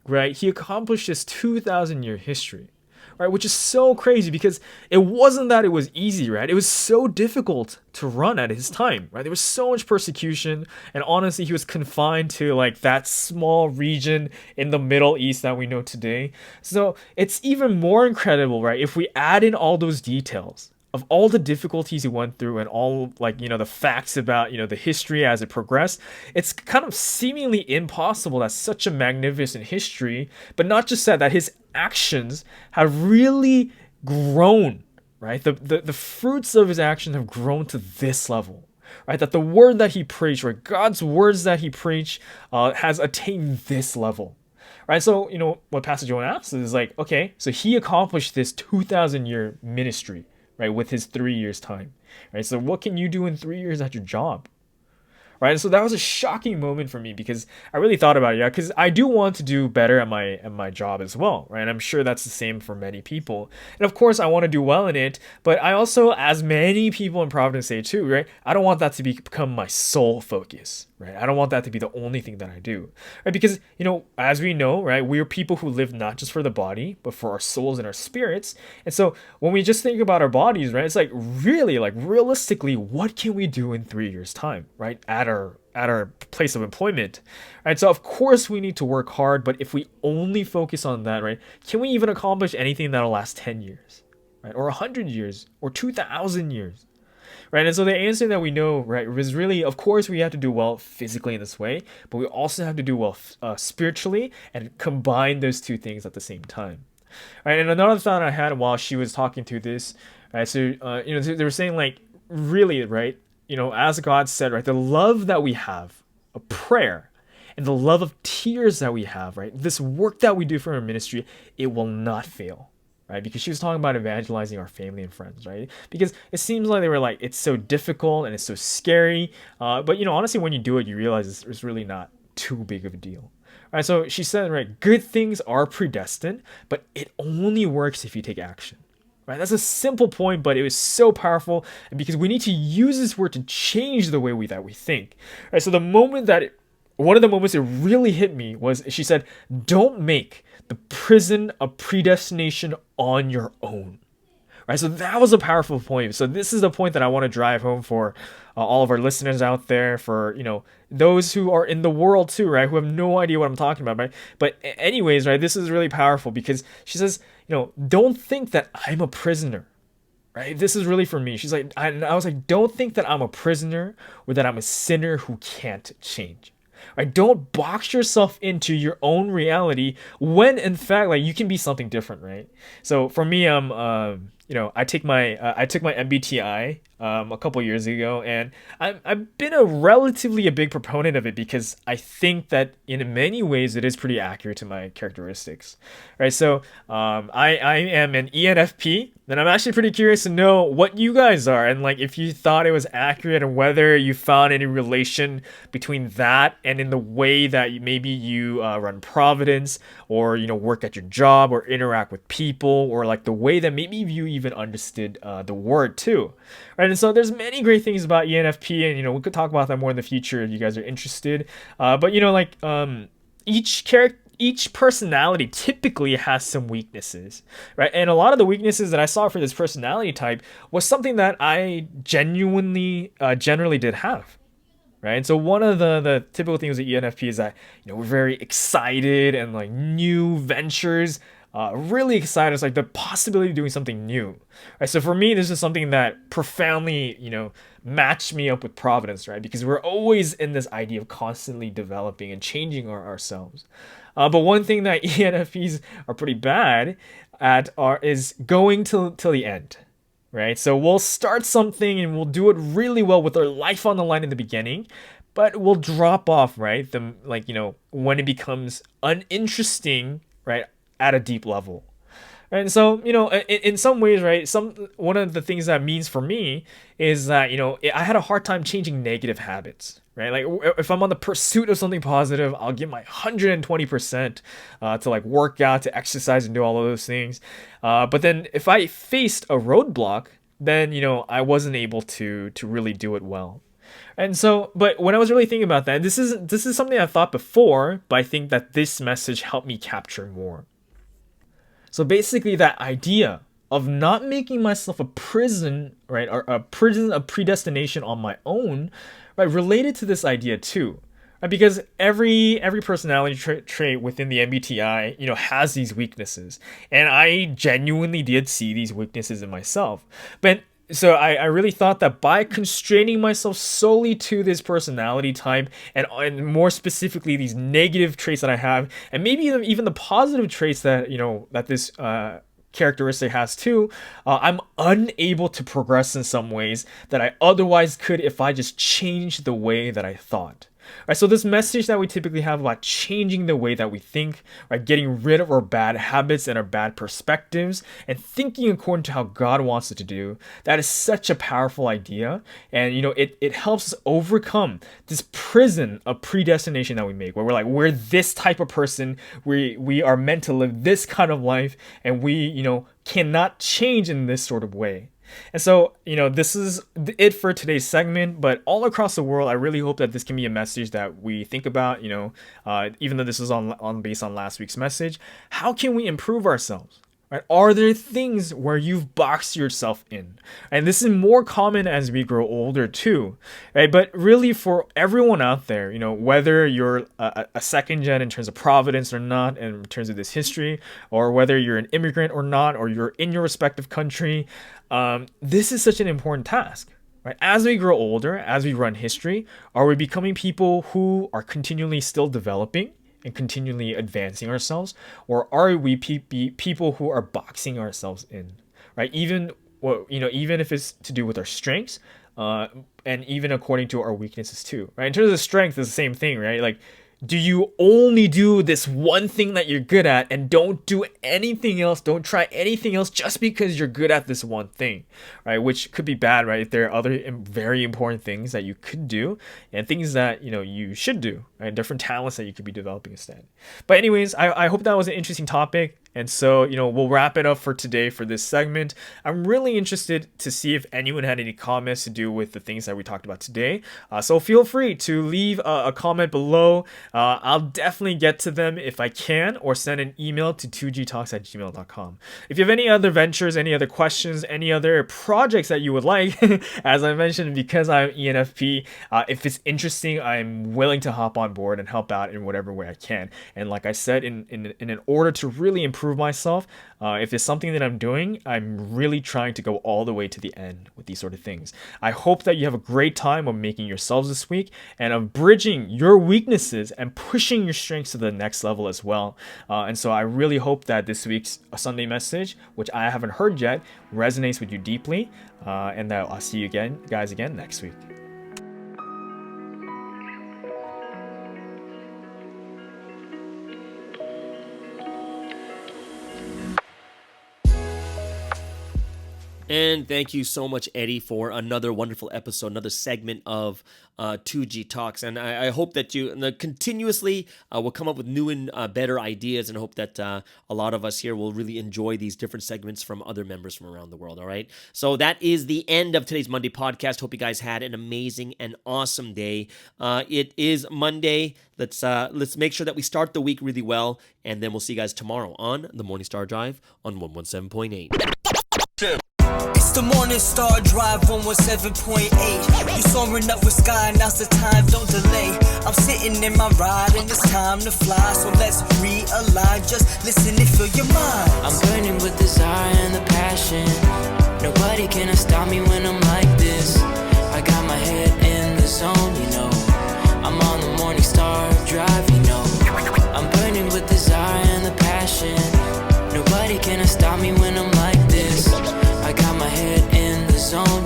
right, he accomplished this 2,000-year history. Right, which is so crazy because it wasn't that it was easy, right? It was so difficult to run at his time, right? There was so much persecution, and honestly, he was confined to like that small region in the Middle East that we know today. So it's even more incredible, right? If we add in all those details of all the difficulties he went through and all like the facts about the history as it progressed, it's kind of seemingly impossible that such a magnificent history, but not just that his actions have really grown, right? The fruits of his actions have grown to this level, right? That the word that he preached, right, God's words that he preached, has attained this level. Right, so what Pastor Joan asks is like, okay, so he accomplished this 2,000-year ministry, right, with his 3 years time, right? So what can you do in 3 years at your job? Right, and so that was a shocking moment for me because I really thought about it, because I do want to do better at my job as well, right? And I'm sure that's the same for many people. And of course, I want to do well in it, but I also, as many people in Providence say too, right? I don't want that to become my sole focus, right? I don't want that to be the only thing that I do, right? Because, as we know, right, we're people who live not just for the body, but for our souls and our spirits. And so when we just think about our bodies, right, it's like really, like realistically, what can we do in 3 years' time, right? At our place of employment, right? So of course we need to work hard, but if we only focus on that, right, can we even accomplish anything that'll last 10 years, right? Or 100 years, or 2,000 years? Right, and so the answer that we know, right, is really, of course, we have to do well physically in this way, but we also have to do well spiritually and combine those two things at the same time. Right, and another thought I had while she was talking to this, right, so they were saying like, really, right, as God said, right, the love that we have, a prayer, and the love of tears that we have, right, this work that we do for our ministry, it will not fail. Right, because she was talking about evangelizing our family and friends, right? Because it seems like they were like, it's so difficult and it's so scary. But honestly, when you do it, you realize it's really not too big of a deal. Right, so she said, right, good things are predestined, but it only works if you take action. Right, that's a simple point, but it was so powerful, and because we need to use this word to change the way that we think. Right, so one of the moments it really hit me was she said, "Don't make the prison of predestination on your own." right? So that was a powerful point. So this is the point that I want to drive home for all of our listeners out there, for those who are in the world too, right, who have no idea what I'm talking about, right? But anyways, right, this is really powerful because she says, don't think that I'm a prisoner. Right? This is really for me. She's like, I was like, don't think that I'm a prisoner or that I'm a sinner who can't change. Right? Don't box yourself into your own reality when in fact, like, you can be something different, right? So for me, I took my MBTI a couple years ago, and I've been a big proponent of it because I think that in many ways it is pretty accurate to my characteristics, right? So I am an ENFP, and I'm actually pretty curious to know what you guys are, and like if you thought it was accurate, and whether you found any relation between that and in the way that maybe you run Providence, or work at your job, or interact with people, or like the way that maybe you even understood the word too, right? And so there's many great things about ENFP, and we could talk about that more in the future if you guys are interested. But each personality typically has some weaknesses, right? And a lot of the weaknesses that I saw for this personality type was something that I generally did have. Right. And so one of the typical things with ENFP is that, we're very excited, and like new ventures, really excited. It's like the possibility of doing something new. Right. So for me, this is something that profoundly, matched me up with Providence, right? Because we're always in this idea of constantly developing and changing ourselves. But one thing that ENFPs are pretty bad at is going till the end. Right? So we'll start something and we'll do it really well with our life on the line in the beginning, but we'll drop off, right? When it becomes uninteresting, right, at a deep level. And so, in some ways, right, one of the things that means for me is that, I had a hard time changing negative habits, right? Like if I'm on the pursuit of something positive, I'll give my 120% to like work out, to exercise, and do all of those things. But then if I faced a roadblock, then, I wasn't able to really do it well. And so, but when I was really thinking about that, this is something I thought before, but I think that this message helped me capture more. So basically, that idea of not making myself a prison, right, or a prison of predestination on my own, right, related to this idea too, right? Because every personality trait within the MBTI, has these weaknesses, and I genuinely did see these weaknesses in myself. But so I really thought that by constraining myself solely to this personality type, and more specifically these negative traits that I have, and maybe even the positive traits that that this characteristic has too, I'm unable to progress in some ways that I otherwise could if I just changed the way that I thought. Right, so this message that we typically have about changing the way that we think, right, getting rid of our bad habits and our bad perspectives, and thinking according to how God wants it to do, that is such a powerful idea. And it helps us overcome this prison of predestination that we make, where we're this type of person, we are meant to live this kind of life, and we cannot change in this sort of way. And so, this is it for today's segment, but all across the world, I really hope that this can be a message that we think about, even though this is based on last week's message. How can we improve ourselves? Right? Are there things where you've boxed yourself in? And this is more common as we grow older too, right? But really, for everyone out there, whether you're a second gen in terms of Providence or not, in terms of this history, or whether you're an immigrant or not, or you're in your respective country, this is such an important task. Right? As we grow older, as we run history, are we becoming people who are continually still developing and continually advancing ourselves, or are we people who are boxing ourselves in, right? Even if it's to do with our strengths, and even according to our weaknesses too, right? In terms of strength, it's the same thing, right? Like, do you only do this one thing that you're good at and don't do anything else, don't try anything else just because you're good at this one thing, right? Which could be bad, right? If there are other very important things that you could do, and things that, you should do, right? Different talents that you could be developing instead. But anyways, I hope that was an interesting topic. And so, we'll wrap it up for today for this segment. I'm really interested to see if anyone had any comments to do with the things that we talked about today. So feel free to leave a comment below. I'll definitely get to them if I can, or send an email to 2gtalks@gmail.com. If you have any other ventures, any other questions, any other projects that you would like, as I mentioned, because I'm ENFP, if it's interesting, I'm willing to hop on board and help out in whatever way I can. And like I said, in an order to really improve myself, if it's something that I'm doing, I'm really trying to go all the way to the end with these sort of things. I hope that you have a great time of making yourselves this week and of bridging your weaknesses and pushing your strengths to the next level as well. And so I really hope that this week's Sunday message, which I haven't heard yet, resonates with you deeply, and that I'll see you guys again next week. And thank you so much, Eddie, for another wonderful episode, another segment of 2G Talks. And I hope that you continuously will come up with new and better ideas, and hope that a lot of us here will really enjoy these different segments from other members from around the world, all right? So that is the end of today's Monday podcast. Hope you guys had an amazing and awesome day. It is Monday. Let's make sure that we start the week really well, and then we'll see you guys tomorrow on the Morning Star Drive on 117.8. It's the Morning Star Drive 117.8. You soaring up with sky, now's the time, don't delay. I'm sitting in my ride and it's time to fly. So let's realign, just listen and feel your mind. I'm burning with desire and the passion. Nobody can stop me when I'm like this. I got my head in the zone, I'm on the Morning Star Drive, I'm burning with desire and the passion. Nobody can stop me when I'm like this. I got my head in the zone.